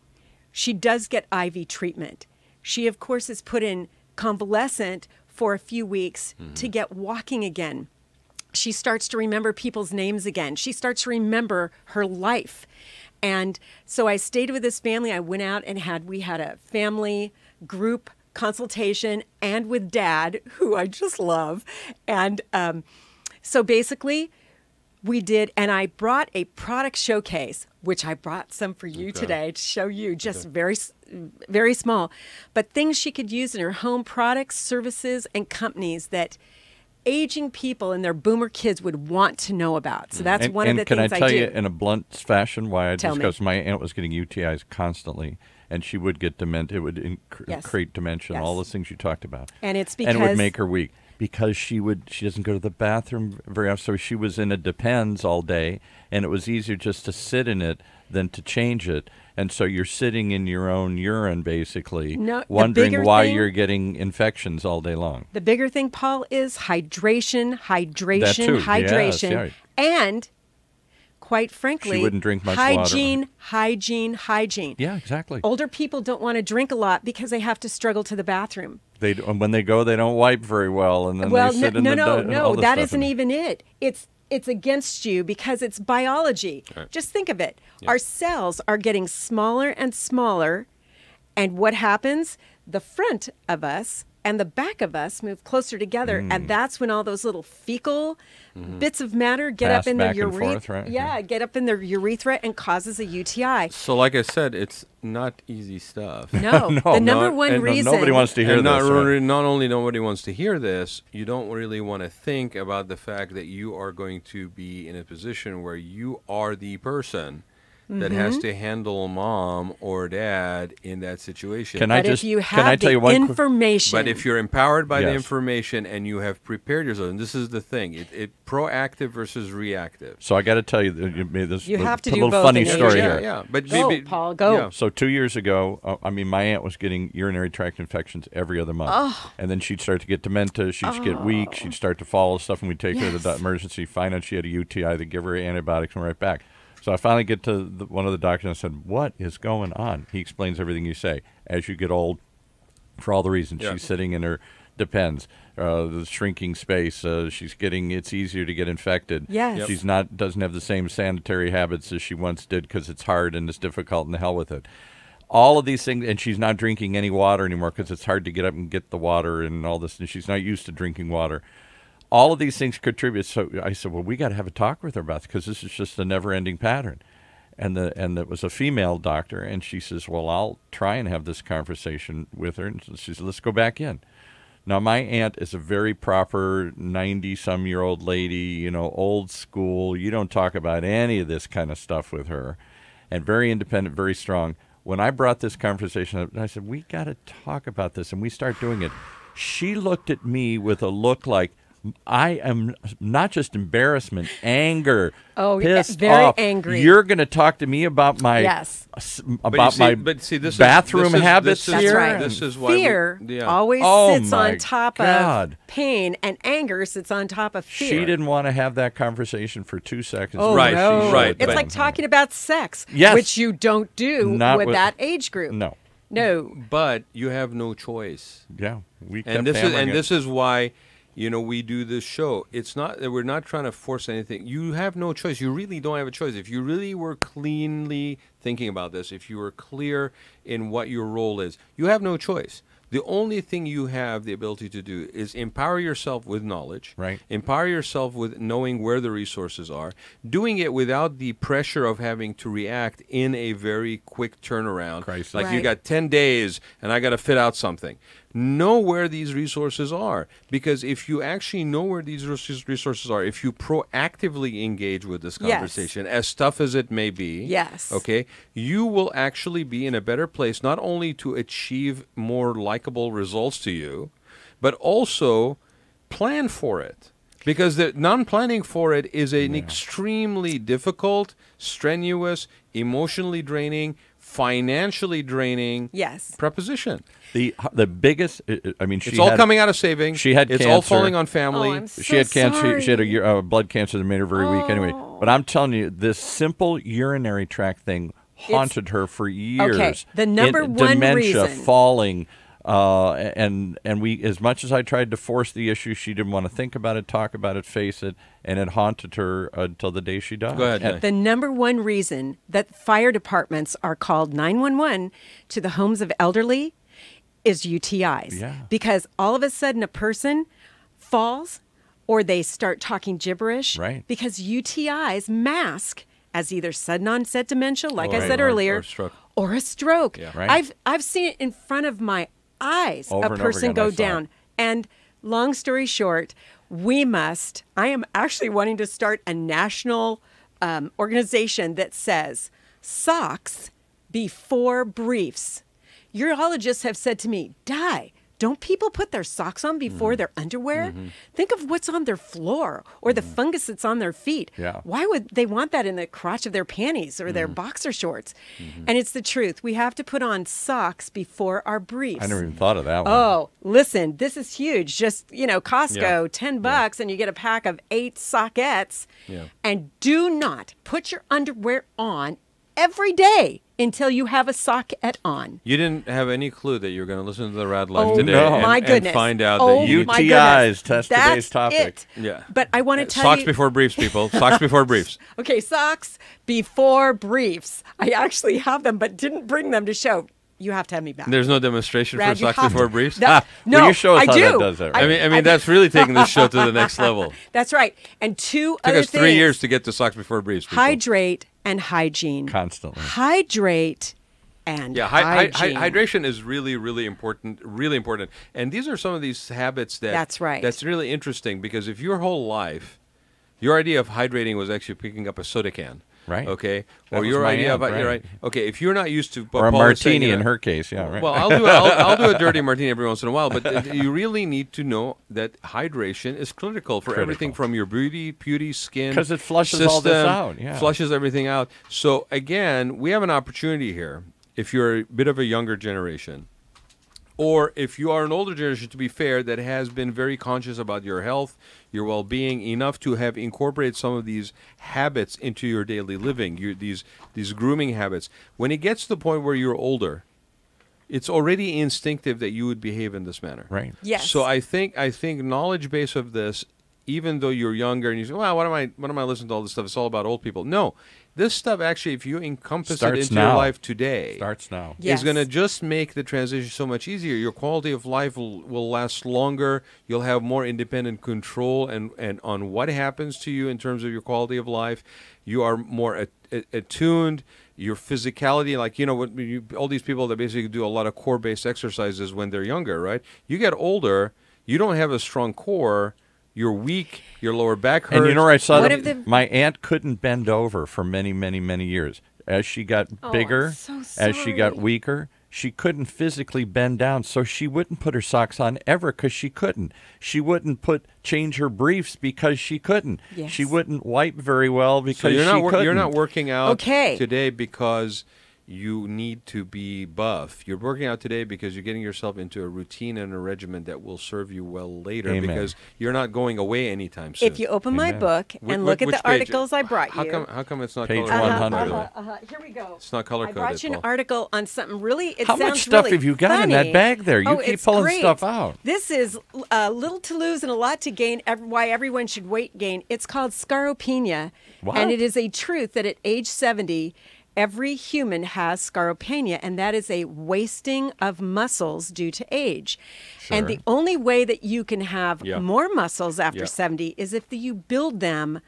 She does get IV treatment. She, of course, is put in convalescent for a few weeks to get walking again. She starts to remember people's names again. She starts to remember her life. And so I stayed with this family. I went out and we had a family group consultation and with Dad, who I just love. And so basically we did, and I brought a product showcase, which I brought some for you today to show you, just very, very small, but things she could use in her home, products, services, and companies that aging people and their boomer kids would want to know about. So that's one of the things I do. And can I tell you in a blunt fashion why I Tell me. discussed my aunt was getting UTIs constantly, and she would get dementia. It would create dementia and all those things you talked about. And it's because... And it would make her weak. Because she doesn't go to the bathroom very often, so she was in a Depends all day, and it was easier just to sit in it than to change it. And so you're sitting in your own urine, basically, wondering why you're getting infections all day long. The bigger thing, Paul, is hydration, That too. hydration. Yes, And, quite frankly, she wouldn't drink much hygiene. Yeah, exactly. Older people don't want to drink a lot because they have to struggle to the bathroom. When they go, they don't wipe very well, and then they sit in the no, that isn't even it. It's against you because it's biology. Right. Just think of it. Our cells are getting smaller and smaller, and what happens? The front of us and the back of us move closer together, and that's when all those little fecal bits of matter get up in the urethra. Right? Yeah, get up in the urethra and causes a UTI. So, like I said, it's not easy stuff. No, the number one reason. Nobody wants to hear And this. not only nobody wants to hear this, you don't really want to think about the fact that you are going to be in a position where you are the person that has to handle mom or dad in that situation. If you have the information. But if you're empowered by the information and you have prepared yourself, and this is the thing, it proactive versus reactive. So I got to tell you, you made this you have to a do little both funny in story Asia. here. Yeah. But go, Paul, go. Yeah. So 2 years ago, my aunt was getting urinary tract infections every other month. And then she'd start to get dementia. She'd get weak. She'd start to fall and stuff, and we'd take her to the emergency, find out she had a UTI. They'd give her antibiotics and right back. So I finally get to one of the doctors and I said, what is going on? He explains everything you say. As you get old, for all the reasons, she's sitting in her Depends, the shrinking space, it's easier to get infected. Yes. She's doesn't have the same sanitary habits as she once did because it's hard and it's difficult, and the hell with it. All of these things, and she's not drinking any water anymore because it's hard to get up and get the water and all this, and she's not used to drinking water. All of these things contribute. So I said, well, we got to have a talk with her about this because this is just a never-ending pattern. And it was a female doctor, and she says, well, I'll try and have this conversation with her. And she said, let's go back in. Now, my aunt is a very proper 90-some-year-old lady, old school. You don't talk about any of this kind of stuff with her, and very independent, very strong. When I brought this conversation up, I said, we got to talk about this, and we start doing it. She looked at me with a look like, I am not just embarrassment, anger. Oh, pissed very off. angry. You're going to talk to me about my this bathroom is, habits this is, here. right. This is why fear we, always Oh, sits my on top God. of pain, and anger sits on top of fear. She didn't want to have that conversation for 2 seconds. Oh, Right, no. right, It's but- like talking about sex, Yes. which you don't do Not with with- that age group. No. No. But you have no choice. Yeah. We kept And this is hammering it. this is why we do this show. It's not that we're not trying to force anything. You have no choice. You really don't have a choice. If you really were cleanly thinking about this, if you were clear in what your role is, you have no choice. The only thing you have the ability to do is empower yourself with knowledge, Right. empower yourself with knowing where the resources are, doing it without the pressure of having to react in a very quick turnaround. Crisis. Like you Right. got 10 days and I got to fit out something. Know where these resources are, because if you actually know where these resources are, if you proactively engage with this Yes. conversation, as tough as it may be, Yes. okay, you will actually be in a better place not only to achieve more likable results to you, but also plan for it. Because the non-planning for it is an extremely difficult, strenuous, emotionally draining, financially draining Yes. proposition. The biggest, I mean, It's all coming out of savings. she had It's all cancer. falling on family. Oh, I'm She had cancer. sorry. She had a blood cancer that made her very weak. Anyway, but I'm telling you, this simple urinary tract thing haunted her for years. Okay, the number one dementia, reason. falling, and we, as much as I tried to force the issue, she didn't want to think about it, talk about it, face it, and it haunted her until the day she died. Go ahead, And- Jay. The number one reason that fire departments are called 911 to the homes of elderly is UTIs. Yeah. Because all of a sudden a person falls or they start talking gibberish. Right. Because UTIs mask as either sudden onset dementia, like I Right. said Or earlier, stroke. or a stroke. Yeah. Right. I've seen it in front of my eyes, Over a and over person again, I go saw it. down. And long story short, I am actually wanting to start a national organization that says socks before briefs. Urologists have said to me, don't people put their socks on before their underwear? Think of what's on their floor or the fungus that's on their feet. Yeah. Why would they want that in the crotch of their panties or their boxer shorts? And it's the truth. We have to put on socks before our briefs. I never even thought of that one. Oh, listen, this is huge. Just, Costco, Yeah. $10 and you get a pack of 8 sockettes. Yeah. And do not put your underwear on every day until you have a socket on. You didn't have any clue that you were going to listen to the Rad Life Oh, today no. and, my and goodness. find out Oh, that you my UTIs, goodness. test That's today's topic. it. Yeah. But I want to tell Socks you. before briefs, people. Socks before briefs. Okay, socks before briefs. I actually have them, but didn't bring them to show. You have to have me back. There's no demonstration Rad, for you socks have before to- briefs. No, no, Will you show us I how do. that does that? I mean, that's really taking this show to the next level. That's right. And two Took other us things. 3 years to get to socks before briefs. People. Hydrate and hygiene. Constantly. Hydrate and Yeah, hygiene. hydration is really, really important. Really important. And these are some of these habits that. That's right. That's really interesting because if your whole life, your idea of hydrating was actually picking up a soda can. Right. Okay. That Or was your my idea aunt, of right. right. Okay. If you're not used to Or a Paul was saying, martini in her case, yeah, right. Well, I'll do a dirty martini every once in a while, but you really need to know that hydration is critical for everything from your beauty, skin, 'Cause it flushes all this system, out, yeah. flushes everything out. So again, we have an opportunity here. If you're a bit of a younger generation, or if you are an older generation, to be fair, that has been very conscious about your health, your well-being, enough to have incorporated some of these habits into your daily living, these grooming habits. When it gets to the point where you're older, it's already instinctive that you would behave in this manner. Right. Yes. So I think knowledge base of this, even though you're younger and you say, well, what am I listening to all this stuff? It's all about old people. No. This stuff actually, if you encompass Starts it into now. your life today, Starts now. Yes. is going to just make the transition so much easier. Your quality of life will last longer. You'll have more independent control and on what happens to you in terms of your quality of life. You are more attuned. Your physicality, like, all these people that basically do a lot of core-based exercises when they're younger, right? You get older, you don't have a strong core. You're weak. Your lower back hurts. And you know where I saw What that? if the- My aunt couldn't bend over for many, many, many years. As she got bigger, I'm so as she got sorry. weaker, she couldn't physically bend down, so she wouldn't put her socks on ever because she couldn't. She wouldn't change her briefs because she couldn't. Yes. She wouldn't wipe very well because So couldn't. you're not working out Okay. today because you need to be buff. You're working out today because you're getting yourself into a routine and a regimen that will serve you well later. Amen. Because you're not going away anytime soon. If you open my Amen. book and look at Which the page? articles I brought you. How come it's not Page color 100. Here we go. It's not color I brought coded, you an Paul. article on something really. It How sounds much stuff really have you got in funny. that bag there? You keep it's pulling great. stuff out. This is little to lose and a lot to gain. Why everyone should weight gain. It's called scaropenia, What? and it is a truth that at age 70. Every human has scaropenia, and that is a wasting of muscles due to age. And the only way that you can have Yeah. more muscles after Yeah. 70 is if you build them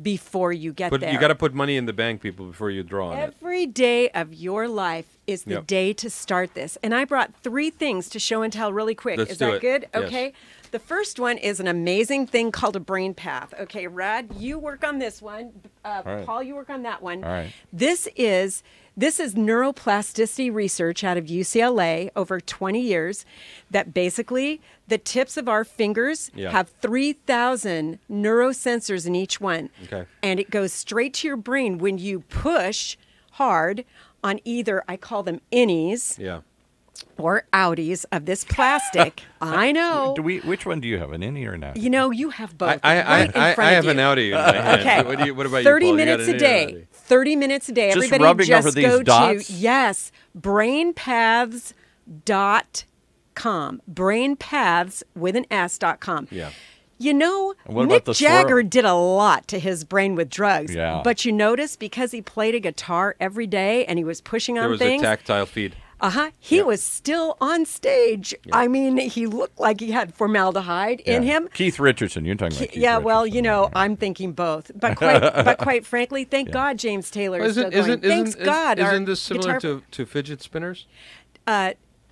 before you get But there. you got to put money in the bank, people, before you draw on it. Every day of your life is the Yep. day to start this. And I brought 3 things to show and tell really quick. Let's is do that it. good? Yes. Okay. The first one is an amazing thing called a brain path. Okay, Rad, you work on this one. right. Paul, you work on that one. All right. This is neuroplasticity research out of UCLA over 20 years that basically the tips of our fingers Yeah. have 3,000 neurosensors in each one. Okay. And it goes straight to your brain when you push hard on either, I call them innies Yeah. or outies of this plastic. I know. Which one do you have, an innie or an outie? You know, you have both. I right in front have of an you. Audi in my hand. Okay. What about 30 you, Paul? You got minutes an a innie or day. an Audi? 30 minutes a day. Just Everybody rubbing just over these go dots? to, yes, brainpaths.com. Brainpaths with an S.com. Yeah. You know, what Mick about the Jagger swirl? did a lot to his brain with drugs. Yeah. But you notice because he played a guitar every day and he was pushing on There was things. a tactile feed. He Yep. was still on stage. I mean, he looked like he had formaldehyde in Yeah. him. Keith Richardson. You're talking about Keith Yeah, well, Richardson. you know, I'm thinking both. But quite frankly, thank God James Taylor is still going. Thanks God. our Isn't this similar guitar- to fidget spinners?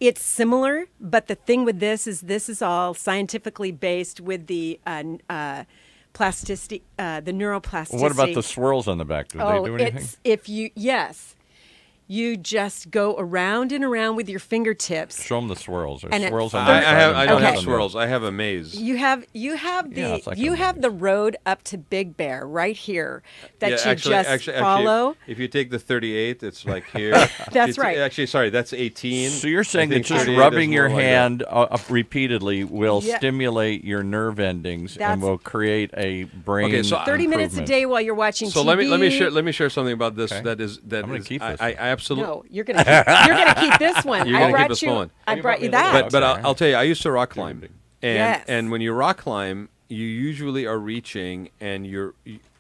It's similar, but the thing with this is all scientifically based with the plasticity, the neuroplasticity. What about the swirls on the back? Do they do anything? You just go around and around with your fingertips. Show them the swirls. There's And at swirls on first- the side I and don't swirls have on the- swirls. I have a maze. You have the it's like you a have maze. the road up to Big Bear right here that Yeah, you just follow. if you take the 38, it's like here. That's It's- right. Actually, sorry, that's 18. So you're saying I that think just 38 rubbing is your more like hand repeatedly will Yeah. stimulate your nerve endings and That's- will create a brain. Okay, so 30 minutes a improvement. day while you're watching So TV. let me share something about this. Okay. That I'm gonna keep this. I absolutely. No, you're gonna keep this one. You're I gonna brought keep this you. one. I brought you brought me that. But Okay. I'll tell you, I used to rock climb, and Yes. and when you rock climb, you usually are reaching and you're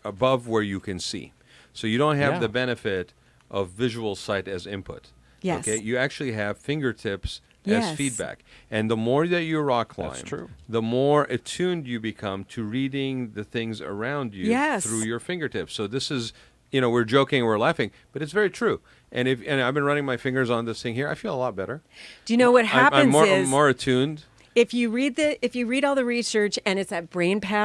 above where you can see, so you don't have Yeah. the benefit of visual sight as input. Yes. Okay, you actually have fingertips Yes. as feedback, and the more that you rock climb, That's true. the more attuned you become to reading the things around you Yes. through your fingertips. So this is. We're joking, we're laughing, but it's very true. And I've been running my fingers on this thing here, I feel a lot better. Do you know what happens I'm is more attuned. if you read all the research and it's at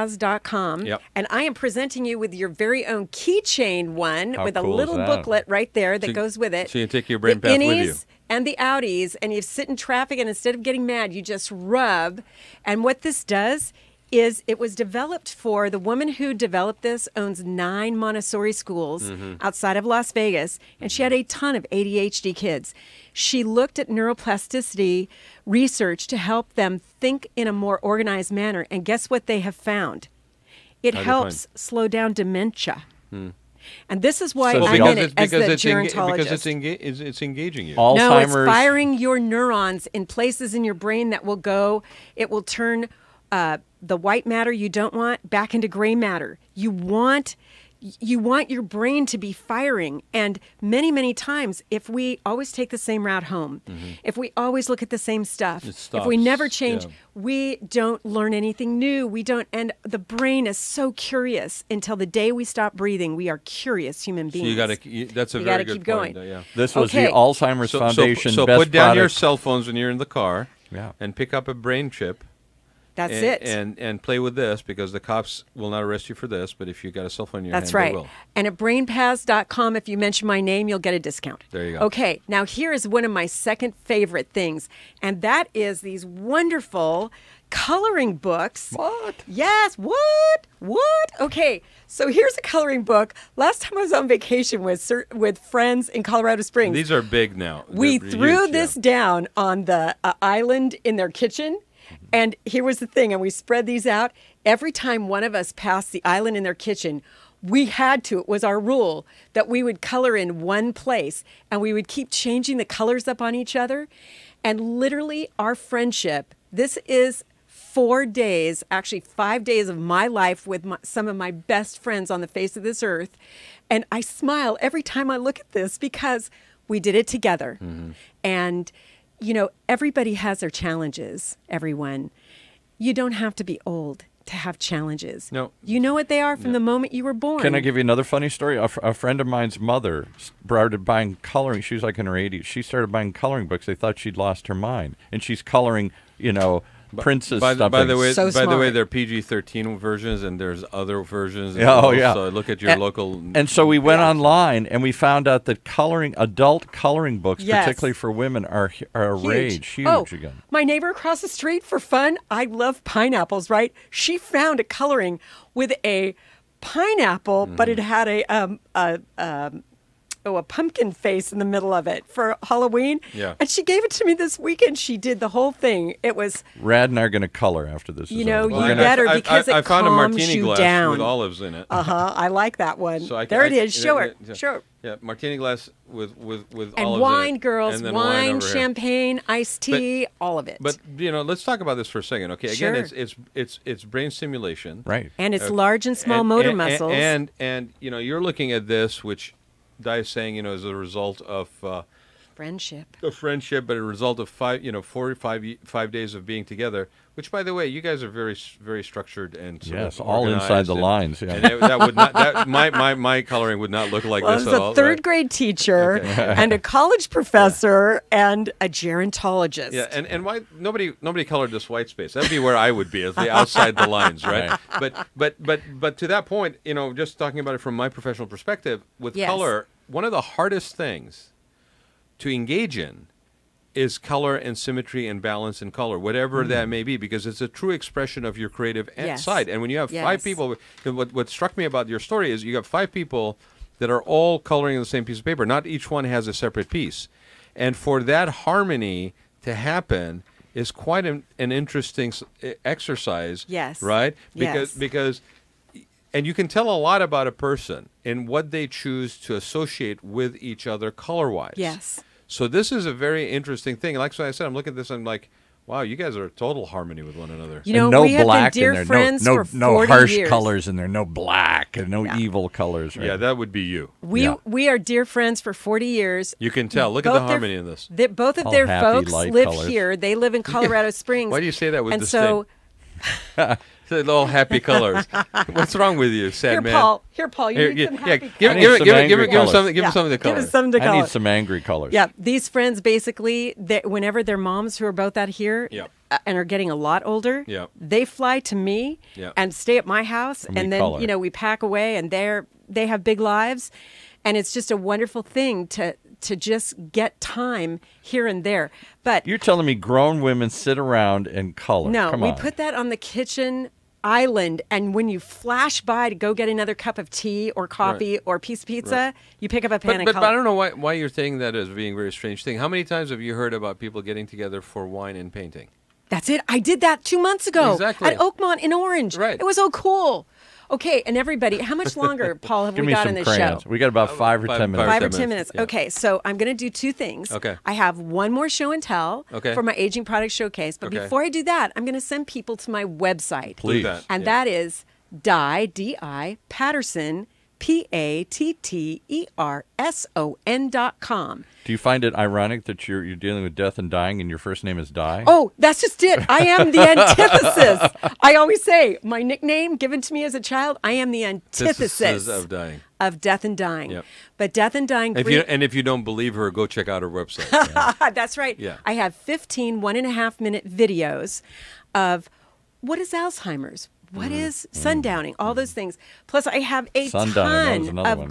brainpaths.com, Yep. and I am presenting you with your very own keychain one How with a cool is little that? booklet right there that So- goes with it. so you take your brain the path with innies you. and the outies, and you sit in traffic, and instead of getting mad, you just rub. And what this does is it was developed for the woman who developed this owns 9 Montessori schools outside of Las Vegas, and she had a ton of ADHD kids. She looked at neuroplasticity research to help them think in a more organized manner, and guess what they have found? It How'd you helps slow down dementia. And this is why So I'm because in it as the gerontologist. because it's engaging you. Alzheimer's. No, it's firing your neurons in places in your brain that will go, it will turn the white matter you don't want back into gray matter. You want your brain to be firing. And many, many times, if we always take the same route home, if we always look at the same stuff, if we stops, never change, yeah. we don't learn anything new. We don't, and the brain is so curious until the day we stop breathing. We are curious human So beings. that's a You very gotta good keep going. point. Yeah. This was Okay. the Alzheimer's So Foundation so best put down your product. cell phones when you're in the car, Yeah. and pick up a brain chip, That's and, it. And play with this, because the cops will not arrest you for this, but if you got a cell phone in your That's hand, right. they will. And at brainpaths.com, if you mention my name, you'll get a discount. There you go. Okay, now here is one of my second favorite things, and that is these wonderful coloring books. What? Yes, what? Okay, so here's a coloring book. Last time I was on vacation with friends in Colorado Springs. These are big now. We They're threw huge, this yeah. down on the island in their kitchen. And here was the thing, and we spread these out. Every time one of us passed the island in their kitchen, we had to, it was our rule, that we would color in one place, and we would keep changing the colors up on each other. And literally, our friendship, this is 4 days, actually 5 days of my life with some of my best friends on the face of this earth. And I smile every time I look at this because we did it together. And you know, everybody has their challenges, everyone. You don't have to be old to have challenges. No. You know what they are from the moment you were born. Can I give you another funny story? A friend of mine's mother started buying coloring. She was like in her 80s. She started buying coloring books. They thought she'd lost her mind. And she's coloring, you know, princess stuff. By the way, So smart. there are PG-13 versions, and there's other versions. Oh, yeah. So look at your local. And so we went online, and we found out that adult coloring books, Yes. particularly for women, are a rage. Huge Oh, again. my neighbor across the street, for fun, I love pineapples, right? She found a coloring with a pineapple, but it had a pumpkin face in the middle of it for Halloween. Yeah. And she gave it to me this weekend. She did the whole thing. It was, Rad and I are going to color after this. you is know, over. you better, because I it found a calms martini you glass down. with olives in it. I like that one. So I- there it I- is. Show yeah, it. yeah. Show it. Yeah, martini glass with And olives wine, in it. girls, And then wine, over here. champagne, iced tea, all of it. But you know, let's talk about this for a second. Okay, again, Sure. it's brain stimulation, Right. and it's large and small motor muscles. and you know, you're looking at this, which Di is saying, you know, is a result of friendship. a friendship, but a result of 5 days of being together. Which, by the way, you guys are very structured and sort Yes, of all inside organized, the lines. Yeah. And that would not my coloring would not look like Well, I this was at a all. third right? grade teacher and a college professor and a gerontologist. Yeah, and why nobody colored this white space? That'd be where I would be, as the outside the lines, right? But to that point, you know, just talking about it from my professional perspective, with Yes. color, one of the hardest things to engage in is color and symmetry and balance in color, whatever that may be, because it's a true expression of your creative Yes. side. And when you have five Yes. people, what struck me about your story is you have 5 people that are all coloring the same piece of paper. Not each one has a separate piece. And for that harmony to happen is quite an interesting exercise. Yes. Right? Yes. Because and you can tell a lot about a person in what they choose to associate with each other color-wise. Yes. So this is a very interesting thing. Like I said, I'm looking at this, I'm like, wow, you guys are total harmony with one another. You know, and no we have been black dear in there. friends no, for no 40 harsh years. colors in there. No black and no evil colors. Right? Yeah, that would be you. Yeah. We are dear friends for 40 years. You can tell. Look at Both the their- harmony in this. Both of All their happy, folks light live colors. here. They live in Colorado Springs. Why do you say that with and disdain? so They're all happy colors. What's wrong with you, sad here, man? Paul, you Here, need some yeah, happy give I him need some angry colors. something. Give Yeah, him something to color. Give us something to I color. need some angry colors. Yeah, these friends basically, whenever their moms who are both out here Yep. and are getting a lot older, Yep. they fly to me Yep. and stay at my house, we and then color. you know we pack away, and they have big lives, and it's just a wonderful thing to just get time here and there. But You're telling me grown women sit around and color? no, Come we on. put that on the kitchen island, and when you flash by to go get another cup of tea or coffee or piece of pizza, you pick up a pen and But color. I don't know why you're saying that as being a very strange thing. How many times have you heard about people getting together for wine and painting? That's it. I did that 2 months ago Exactly. at Oakmont in Orange. Right. It was so cool. Okay, and everybody, how much longer, Paul, have Give we me got some in this crayons. show? We got about 5 or 10 minutes. 5 or 10 10 minutes, minutes. yeah. Okay, so I'm going to do 2 things. Okay. I have one more show and tell Okay. for my aging product showcase. But Okay. before I do that, I'm going to send people to my website. Please. Do that. And Yeah. that is D-I, Patterson, Patterson.com. Do you find it ironic that you're dealing with death and dying and your first name is Di? Oh, that's just it. I am the antithesis. I always say my nickname given to me as a child, I am the antithesis of dying. of death and dying. Yep. But death and dying. If you don't believe her, go check out her website. That's right. Yeah. I have 15 1.5 minute videos of what is Alzheimer's? What is sundowning? All those things. Plus, I have a Sundowning, ton that was of another one,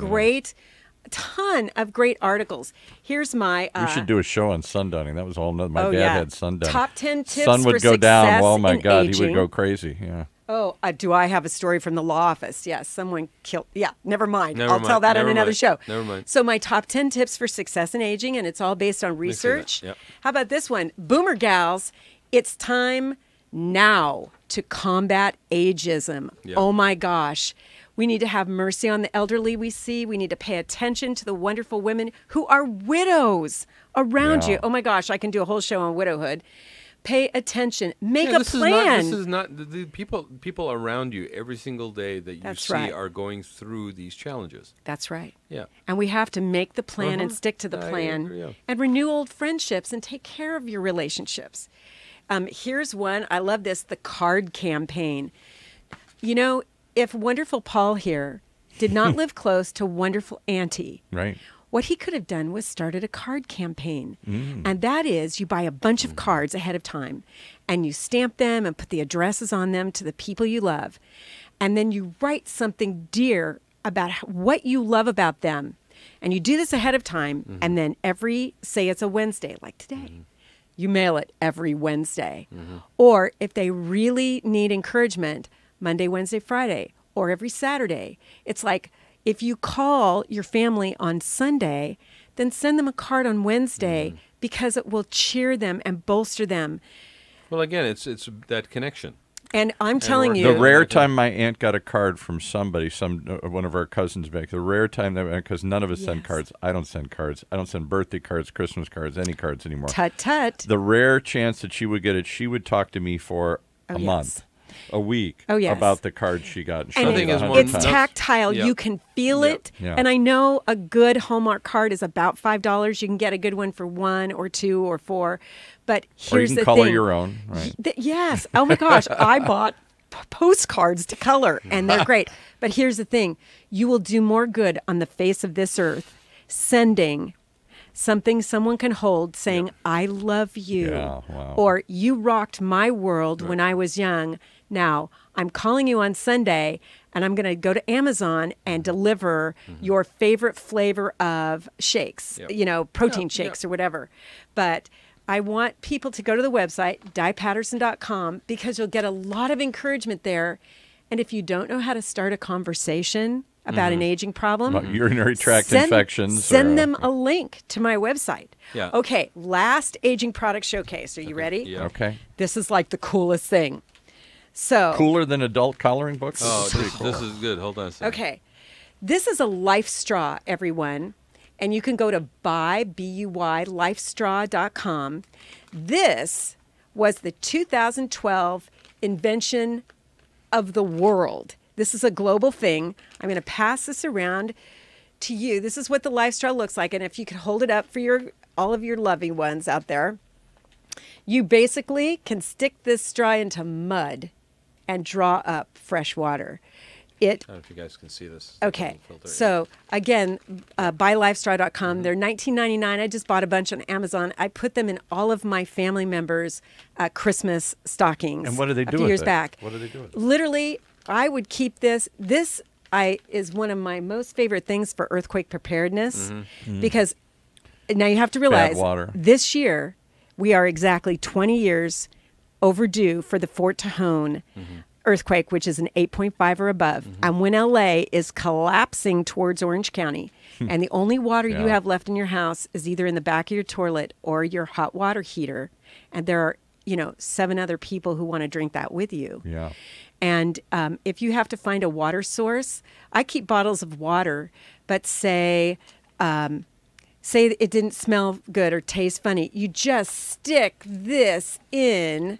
great articles. Here's my. We should do a show on sundowning. That was all. My dad had sundowning. Top 10 tips Sun would for go down. success Oh my in God, he aging. would go crazy. Yeah. Oh, do I have a story from the law office? Yes, someone killed. Yeah, never mind. Never I'll mind. tell that on Never another mind. show. Never mind. So my top 10 tips for success in aging, and it's all based on research. Yep. How about this one? Boomer gals, it's time now to combat ageism. Yep. Oh my gosh. We need to have mercy on the elderly we see. We need to pay attention to the wonderful women who are widows around you. Oh my gosh, I can do a whole show on widowhood. Pay attention. Make a plan. This is not the people around you every single day that you That's see right. are going through these challenges. That's right. Yeah. And we have to make the plan and stick to the I plan agree, yeah. and renew old friendships and take care of your relationships. Here's one. I love this, the card campaign. You know, if wonderful Paul here did not live close to wonderful Auntie, Right. what he could have done was started a card campaign. And that is, you buy a bunch of cards ahead of time and you stamp them and put the addresses on them to the people you love. And then you write something dear about what you love about them. And you do this ahead of time. And then say it's a Wednesday, like today, you mail it every Wednesday. Or if they really need encouragement, Monday, Wednesday, Friday, or every Saturday. It's like, if you call your family on Sunday, then send them a card on Wednesday because it will cheer them and bolster them. Well, again, it's that connection. And I'm telling you, The rare time my aunt got a card from somebody, one of our cousins back, the rare time that, because none of us send Yes. cards. I don't send cards. I don't send birthday cards, Christmas cards, any cards anymore. tut tut. The rare chance that she would get it, she would talk to me for a month, a week, Oh, yes. about the card she got. And Nothing is more it's than- tactile. Yep. You can feel Yep. it. Yeah. And I know a good Hallmark card is about $5. You can get a good one for $1 or $2 or $4. But Or you here's can the color thing. your own, right? Yes. Oh my gosh. I bought postcards to color and they're great. But here's the thing. You will do more good on the face of this earth sending something someone can hold saying, I love you. Yeah, wow. Or you rocked my world when I was young. Now I'm calling you on Sunday and I'm going to go to Amazon and deliver your favorite flavor of shakes, Yep. protein shakes or whatever. But I want people to go to the website, diepatterson.com, because you'll get a lot of encouragement there. And if you don't know how to start a conversation about an aging problem, About urinary tract infections. send or, them a link to my website. Yeah. Okay, last aging product showcase. Are you ready? Yeah. Okay. This is like the coolest thing. So, Cooler than adult coloring books? Oh, this is good. Hold on a second. okay, this is a life straw, everyone. And you can go to lifestraw.com. This was the 2012 invention of the world. This is a global thing. I'm going to pass this around to you. This is what the life straw looks like. And if you could hold it up for all of your loving ones out there, you basically can stick this straw into mud and draw up fresh water. I don't know if you guys can see this. Okay, Filter. so again, buylifestraw.com. They're $19.99. I just bought a bunch on Amazon. I put them in all of my family members' Christmas stockings. And what do they do a few with years it? back. What do they do with it? Literally, I would keep this. This is one of my most favorite things for earthquake preparedness because now you have to realize water. this year we are exactly 20 years overdue for the Fort Tejon earthquake, which is an 8.5 or above. And when LA is collapsing towards Orange County, and the only water you Yeah. have left in your house is either in the back of your toilet or your hot water heater, and there are 7 other people who want to drink that with you. Yeah. And if you have to find a water source, I keep bottles of water, but say it didn't smell good or taste funny, you just stick this in.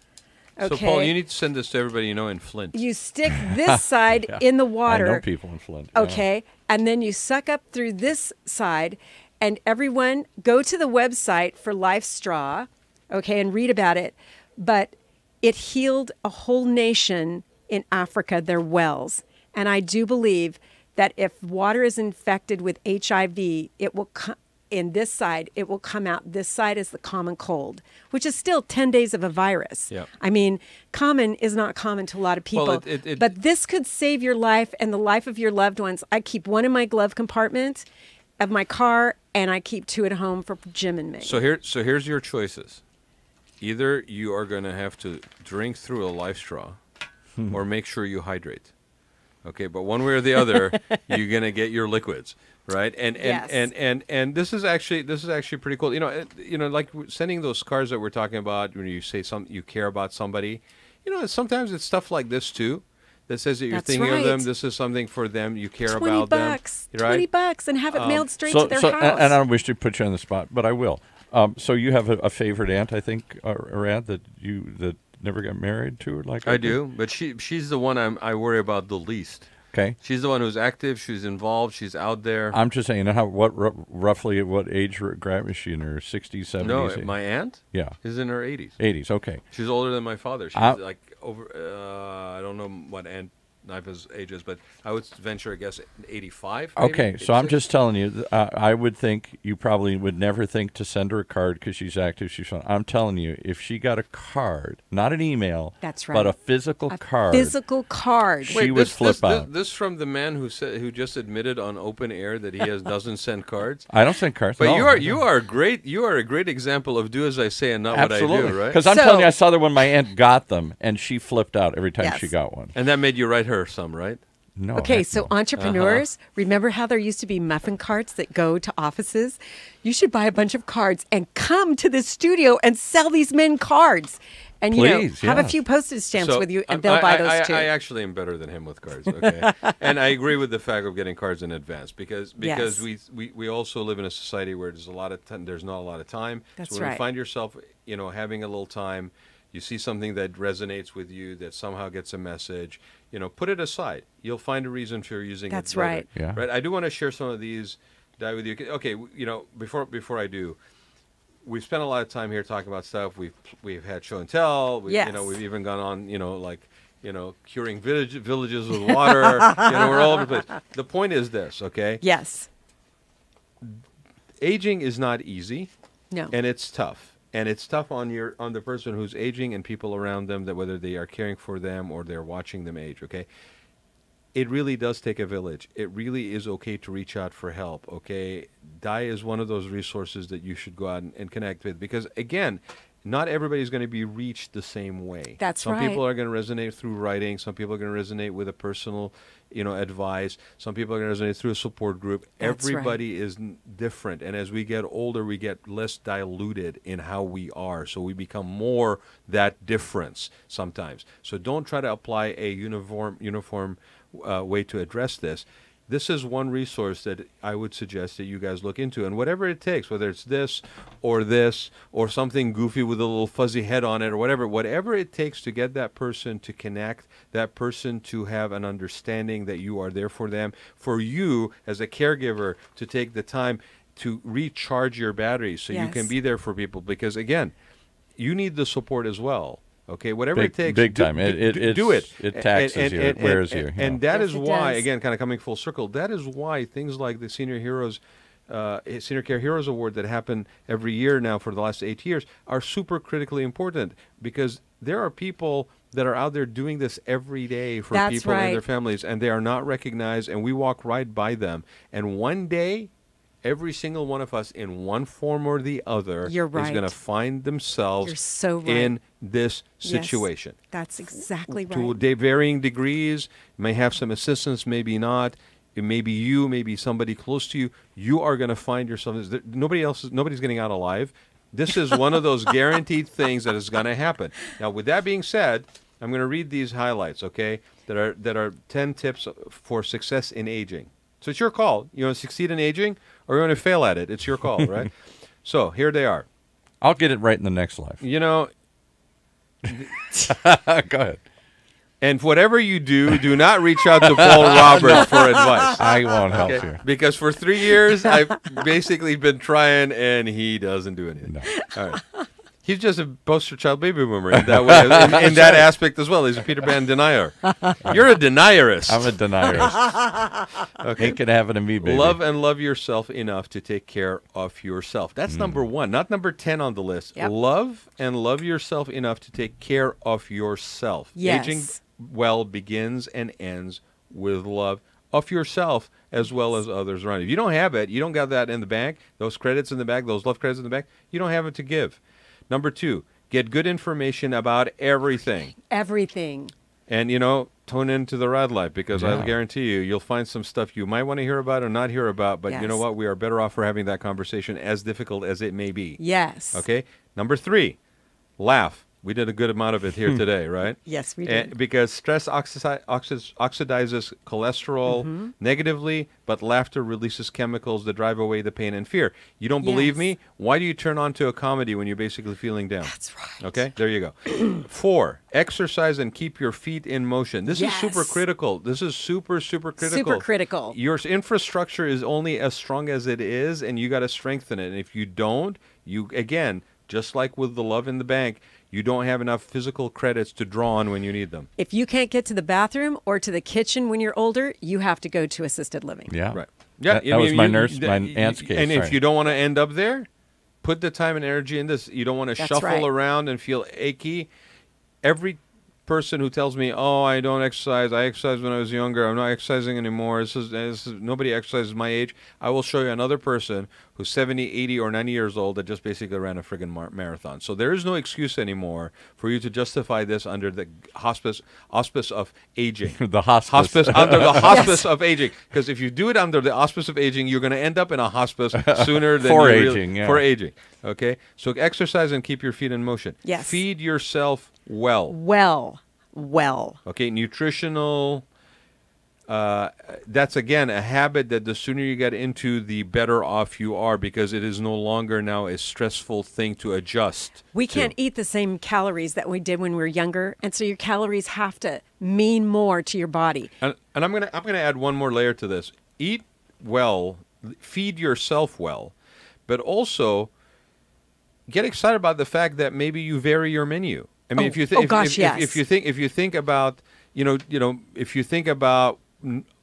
Okay. So, Paul, you need to send this to everybody you know in Flint. You stick this side in the water. I know people in Flint. yeah. Okay. And then you suck up through this side. And everyone go to the website for Life Straw, okay, and read about it. But it healed a whole nation in Africa, their wells. And I do believe that if water is infected with HIV, it will in this side, it will come out this side as the common cold, which is still 10 days of a virus. Yep. I mean, common is not common to a lot of people. Well, but this could save your life and the life of your loved ones. I keep one in my glove compartment of my car, and I keep 2 at home for Jim and me. So here's your choices. Either you are going to have to drink through a life straw, or make sure you hydrate. Okay, but one way or the other, you're going to get your liquids, right? And Yes. and this is actually pretty cool. Like sending those cards that we're talking about when you say you care about somebody. Sometimes it's stuff like this too. That says that you're That's thinking of them. right. This is something for them. You care $20, about them. Right? $20, and have it mailed straight to their house. And I don't wish to put you on the spot, but I will. So you have a favorite aunt, I think, Raad, that never got married to, or like I do, but she's the one I worry about the least. Okay. She's the one who's active. She's involved. She's out there. I'm just saying, roughly at what age is she, in her 60s, 70s? No, my aunt. Yeah. Is in her 80s. 80s. Okay. She's older than my father. She's like over. I don't know what Aunt Naipa's age is, but I would venture a guess 85. Maybe? Okay, so I'm just telling you, I would think you probably would never think to send her a card because she's active. She's fun. I'm telling you, if she got a card, not an email, That's right. but a physical card, Physical card. she would flip out. This from the man who just admitted on open air that he doesn't send cards. I don't send cards. But no. you are a great example of do as I say and not Absolutely. what I do, right? Because I'm telling you, I saw that when my aunt got them, and she flipped out every time Yes. she got one. And that made you write her some, right? No. Okay, heck so no. entrepreneurs, remember how there used to be muffin carts that go to offices? You should buy a bunch of cards and come to the studio and sell these men cards. And, Please, have a yes. few postage stamps So, with you, and they'll buy those too. I actually am better than him with cards, okay? And I agree with the fact of getting cards in advance because Yes. we also live in a society where there's there's not a lot of time. That's so when you right. find yourself, having a little time, you see something that resonates with you, that somehow gets a message, put it aside. You'll find a reason for using it. That's later, right. Yeah. Right. I do want to share some of these with you. Okay, before I do, we've spent a lot of time here talking about stuff. We've had show and tell. Yes. We've even gone on, curing villages with water. We're all over the place. The point is this, okay? Yes. Aging is not easy, No. and it's tough. And it's tough on the person who's aging and people around them, that whether they are caring for them or they're watching them age, okay? It really does take a village. It really is okay to reach out for help, okay? DIE is one of those resources that you should go out and connect with because, again, not everybody's going to be reached the same way. That's Some right. people are going to resonate through writing. Some people are going to resonate with a personal, advice. Some people are going to resonate through a support group. That's right. Everybody is different. And as we get older, we get less diluted in how we are. So we become more that difference sometimes. So don't try to apply a uniform way to address this. This is one resource that I would suggest that you guys look into. And whatever it takes, whether it's this or something goofy with a little fuzzy head on it or whatever it takes to get that person to connect, that person to have an understanding that you are there for them, for you as a caregiver to take the time to recharge your batteries so you can Yes. be there for people. Because, again, you need the support as well. Okay, whatever it takes, big time. do it. It taxes you. It wears you. And that Yes, is it why, does. again, kind of coming full circle, that is why things like the Senior Care Heroes Award that happen every year now for the last 8 years are super critically important because there are people that are out there doing this every day for That's people and right. their families, and they are not recognized, and we walk right by them. And one day, every single one of us, in one form or the other, You're is right. going to find themselves You're so right. in this Yes. situation. That's exactly To right. varying degrees, may have some assistance, maybe not. It may be you, maybe somebody close to you. You are going to find yourself. Nobody's getting out alive. This is one of those guaranteed things that is going to happen. Now, with that being said, I'm going to read these highlights, okay? That are 10 tips for success in aging. So it's your call. You want to succeed in aging, or you want to fail at it? It's your call, right? So here they are. I'll get it right in the next life. Go ahead. And whatever you do not reach out to Paul Roberts for advice. I won't help Okay? you. Because for 3 years, I've basically been trying, and he doesn't do anything. No. All right. He's just a poster child baby boomer in that way, in that aspect as well. He's a Peter Pan denier. You're a denierist. I'm a denierist. Okay. Ain't gonna happen to me, baby. Love and love yourself enough to take care of yourself. That's number 1, not number 10 on the list. Yep. Love and love yourself enough to take care of yourself. Yes. Aging well begins and ends with love of yourself as well as others around you. If you don't have it, you don't got that in the bank, those credits in the bank, those love credits in the bank, you don't have it to give. Number 2, get good information about everything. Everything. And, tune into the Raad Life, because I guarantee you'll find some stuff you might want to hear about or not hear about, but you know what? We are better off for having that conversation, as difficult as it may be. Yes. Okay? Number 3, laugh. We did a good amount of it here today, right? Yes, we did. Because stress oxidizes cholesterol negatively, but laughter releases chemicals that drive away the pain and fear. You don't believe me? Why do you turn on to a comedy when you're basically feeling down? That's right. Okay, there you go. 4, exercise and keep your feet in motion. This is super critical. This is super, super critical. Super critical. Your infrastructure is only as strong as it is, and you got to strengthen it. And if you don't, again, just like with the love in the bank, you don't have enough physical credits to draw on when you need them. If you can't get to the bathroom or to the kitchen when you're older, you have to go to assisted living. Yeah. Right. Yeah. That was my aunt's case. And if you don't want to end up there, put the time and energy in this. You don't want to shuffle around and feel achy. Every person who tells me, "Oh, I don't exercise. I exercised when I was younger. I'm not exercising anymore. This is nobody exercises my age." I will show you another person who's 70, 80, or 90 years old that just basically ran a friggin' marathon. So there is no excuse anymore for you to justify this under the auspice of aging. The hospice. Under the hospice of aging. Because if you do it under the auspice of aging, you're going to end up in a hospice sooner than For you aging. For aging. Okay? So exercise and keep your feet in motion. Yes. Feed yourself well. Well. Okay, nutritional. That's again a habit that the sooner you get into, the better off you are, because it is no longer now a stressful thing to adjust. We can't eat the same calories that we did when we were younger, and so your calories have to mean more to your body. And I'm gonna add one more layer to this. Eat well, feed yourself well, but also get excited about the fact that maybe you vary your menu. I mean, if you think about, if you think about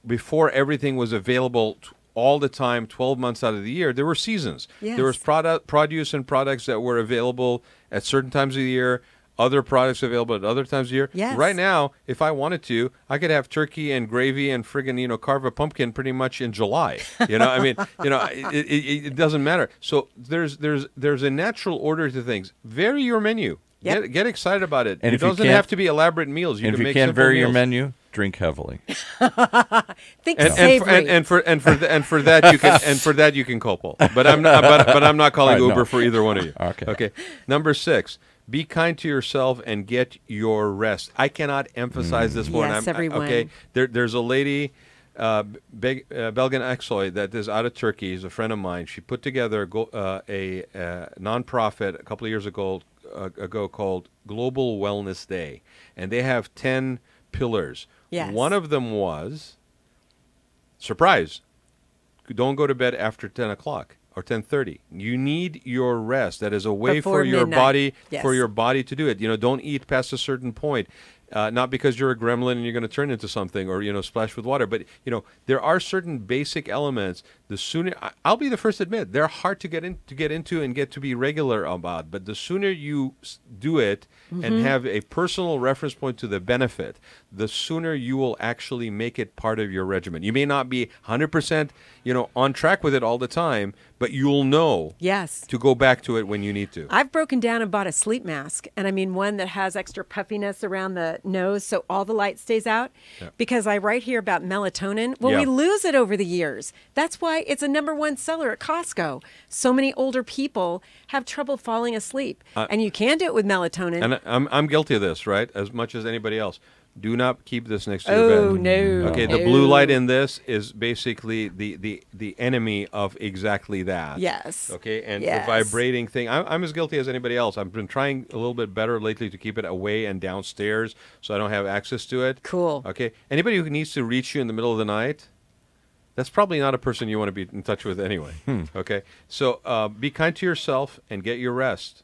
before everything was available all the time, 12 months out of the year, there were seasons. Yes. There was produce and products that were available at certain times of the year, other products available at other times of the year. Yes. Right now, if I wanted to, I could have turkey and gravy and friggin', carve a pumpkin pretty much in July. I mean, it doesn't matter. So there's a natural order to things. Vary your menu. Yep. Get excited about it. And it doesn't have to be elaborate meals. And can if you make can't simple vary your meals. menu, drink heavily. Think And savory. for that you can couple. But I'm not calling All right, Uber no. for either one of you. Okay. Number 6. Be kind to yourself and get your rest. I cannot emphasize this more. Yes, everyone. Okay. There's a lady, Belgian Exoy, that is out of Turkey. She's a friend of mine. She put together a nonprofit a couple of years ago called Global Wellness Day, and they have 10 pillars. Yes. One of them was, surprise, don't go to bed after 10 o'clock or 10:30. You need your rest. That is a way Before for your midnight. body Yes. for your body to do it. Don't eat past a certain point. Not because you're a gremlin and you're going to turn into something or splash with water, but there are certain basic elements. The sooner I'll be the first to admit they're hard to get into and get to be regular about, but the sooner you do it and have a personal reference point to the benefit, the sooner you will actually make it part of your regimen. You may not be 100% on track with it all the time, but you'll know Yes. to go back to it when you need to. I've broken down and bought a sleep mask, and I mean one that has extra puffiness around the nose so all the light stays out. Yeah. Because I write here about melatonin. Well, Yeah. we lose it over the years. That's why it's a #1 seller at Costco. So many older people have trouble falling asleep, and you can do it with melatonin. And I'm guilty of this, right? As much as anybody else. Do not keep this next to your Oh, bed. no. Okay, the No. blue light in this is basically the enemy of exactly that. Yes. Okay, and Yes. the vibrating thing. I'm as guilty as anybody else. I've been trying a little bit better lately to keep it away and downstairs so I don't have access to it. Cool. Okay, anybody who needs to reach you in the middle of the night, that's probably not a person you want to be in touch with anyway. Okay, so be kind to yourself and get your rest.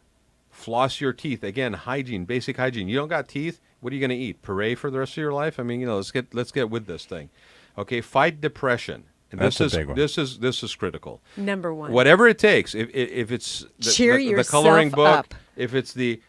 Floss your teeth. Again, hygiene, basic hygiene. You don't got teeth, what are you going to eat? Puree for the rest of your life? I mean, let's get with this thing. Okay, fight depression. And That's a big one. This is critical. Number one. Whatever it takes. If it's the coloring book, up. if it's the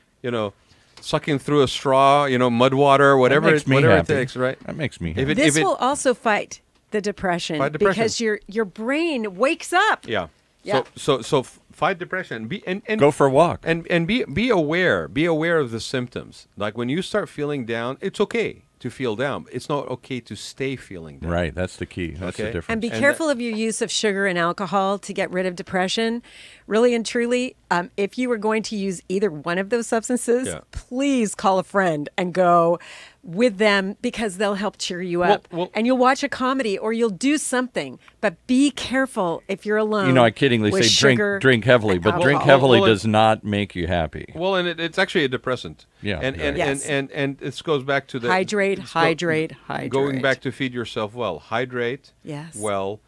sucking through a straw, mud water, whatever it takes, right? That makes me happy. This will also fight the depression, because your brain wakes up. Yeah. Yeah. So fight depression. And Go for a walk. And be aware. Be aware of the symptoms. Like when you start feeling down, it's okay to feel down. It's not okay to stay feeling down. Right. That's the key. That's the difference. And be careful of your use of sugar and alcohol to get rid of depression. Really and truly, if you are going to use either one of those substances, please call a friend and go with them, because they'll help cheer you up. And you'll watch a comedy or you'll do something. But be careful if you're alone. I kiddingly with say drink heavily, but drink heavily does not make you happy. Well, and it's actually a depressant. Yeah. And this goes back to the hydrate. Going back to feed yourself well. Hydrate. Yes. Well.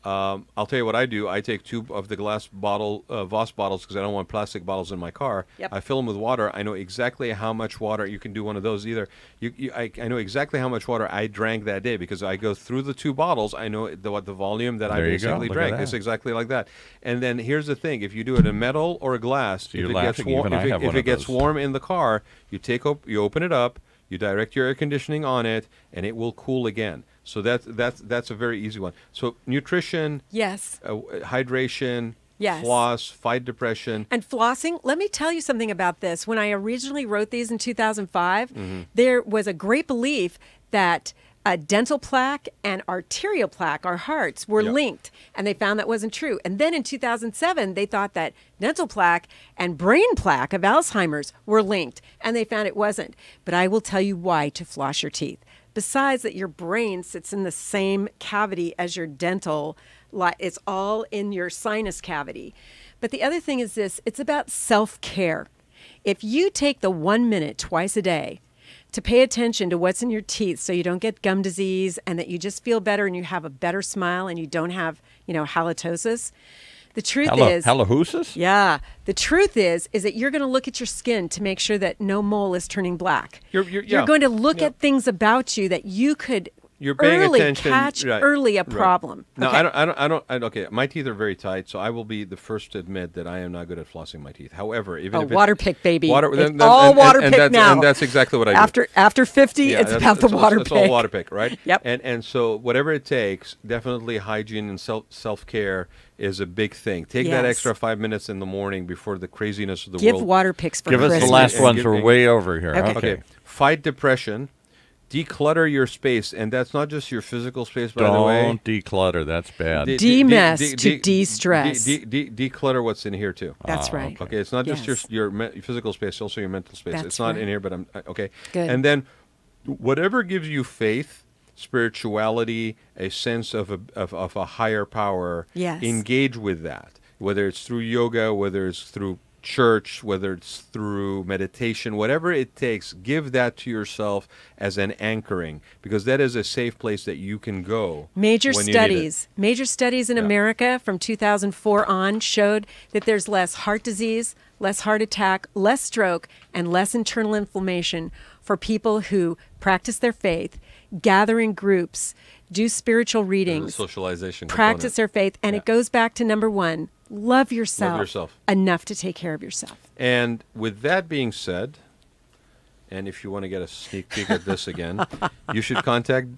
I'll tell you what I do. I take 2 of the glass bottle, Voss bottles, because I don't want plastic bottles in my car. Yep. I fill them with water. I know exactly how much water. You can do one of those either. I know exactly how much water I drank that day, because I go through the 2 bottles. I know what the volume that I basically drank. It's exactly like that. And then here's the thing: if you do it in metal or a glass, so if it gets warm in the car, you open it up, you direct your air conditioning on it, and it will cool again. So that's a very easy one. So nutrition, yes, hydration, yes, floss, fight depression, and flossing. Let me tell you something about this. When I originally wrote these in 2005, there was a great belief that dental plaque and arterial plaque, our hearts, were linked, and they found that wasn't true. And then in 2007, they thought that dental plaque and brain plaque of Alzheimer's were linked, and they found it wasn't. But I will tell you why to floss your teeth. Besides that, your brain sits in the same cavity as your dental. It's all in your sinus cavity. But the other thing is this: it's about self-care. If you take the 1 minute twice a day to pay attention to what's in your teeth, so you don't get gum disease, and that you just feel better and you have a better smile and you don't have, halitosis. The truth is, halitosis? Yeah. The truth is that you're going to look at your skin to make sure that no mole is turning black. You're going to look at things about you that you could catch early a problem. No, okay. I don't. Okay, my teeth are very tight, so I will be the first to admit that I am not good at flossing my teeth. However, even if water pick, baby, water pick now. And that's exactly what I do. After 50, it's about the water pick. It's all water pick, right? Yep. And so whatever it takes, definitely hygiene and self-care is a big thing. Take that extra 5 minutes in the morning before the craziness of the world. Give water picks for Christmas. Give us the last ones. We're way over here. Okay. Fight depression. Declutter your space, and that's not just your physical space, by the way. Don't declutter. That's bad. De-mess to de-stress. Declutter what's in here, too. That's right. Okay, it's not just your physical space, also your mental space. It's not in here, but okay. Good. And then whatever gives you faith, spirituality, a sense of a higher power, engage with that. Whether it's through yoga, whether it's through church, whether it's through meditation, whatever it takes, give that to yourself as an anchoring, because that is a safe place that you can go. Major studies in America from 2004 on showed that there's less heart disease, less heart attack, less stroke, and less internal inflammation for people who practice their faith, gather in groups, do spiritual readings, socialization, practice their faith, and it goes back to number one. Love yourself enough to take care of yourself. And with that being said, and if you want to get a sneak peek at this again, you should contact...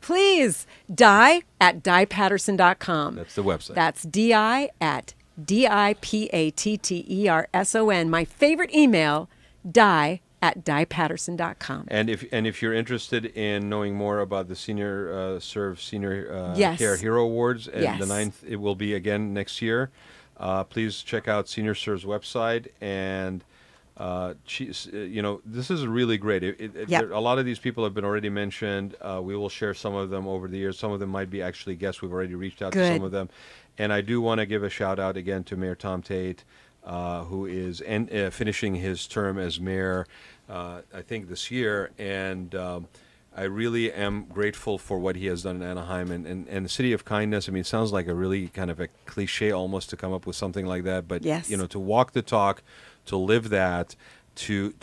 Please, di@dipatterson.com. That's the website. That's di@dipatterson. My favorite email, di@dipatterson.com. And if you're interested in knowing more about the Senior Care Hero Awards, and the 9th, it will be again next year. Please check out Senior Serve's website, and this is really great. A lot of these people have been already mentioned. We will share some of them over the years. Some of them might be actually guests. We've already reached out to some of them, and I do want to give a shout out again to Mayor Tom Tate, who is finishing his term as mayor, I think this year, and I really am grateful for what he has done in Anaheim and the City of Kindness. I mean, it sounds like a really kind of a cliche almost to come up with something like that, but Yes. to walk the talk, to live that, to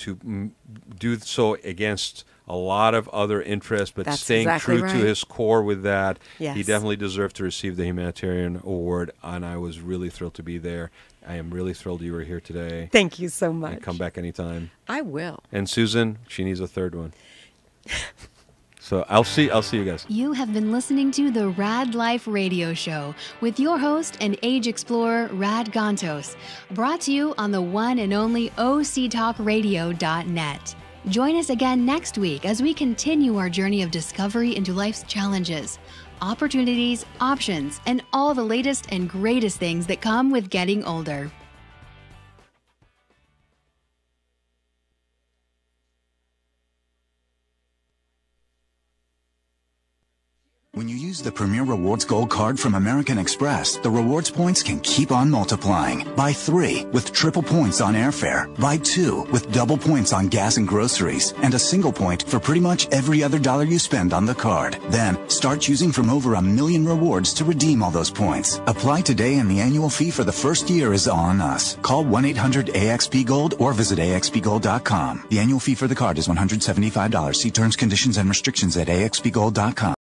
do so against a lot of other interests, but That's staying exactly true right. to his core with that. Yes. He definitely deserved to receive the humanitarian award, and I was really thrilled to be there. I am really thrilled you were here today. Thank you so much. And come back anytime. I will. And Susan, she needs a third one. So I'll see you guys. You have been listening to the Raad Life radio show with your host and age explorer, Raad Gontos, brought to you on the one and only octalkradio.net. Join us again next week as we continue our journey of discovery into life's challenges, opportunities, options, and all the latest and greatest things that come with getting older. When you use the Premier Rewards Gold Card from American Express, the rewards points can keep on multiplying. Buy 3 with triple points on airfare. Buy 2 with double points on gas and groceries. And a single point for pretty much every other dollar you spend on the card. Then, start choosing from over 1 million rewards to redeem all those points. Apply today and the annual fee for the first year is on us. Call 1-800-AXP-GOLD or visit axpgold.com. The annual fee for the card is $175. See terms, conditions, and restrictions at axpgold.com.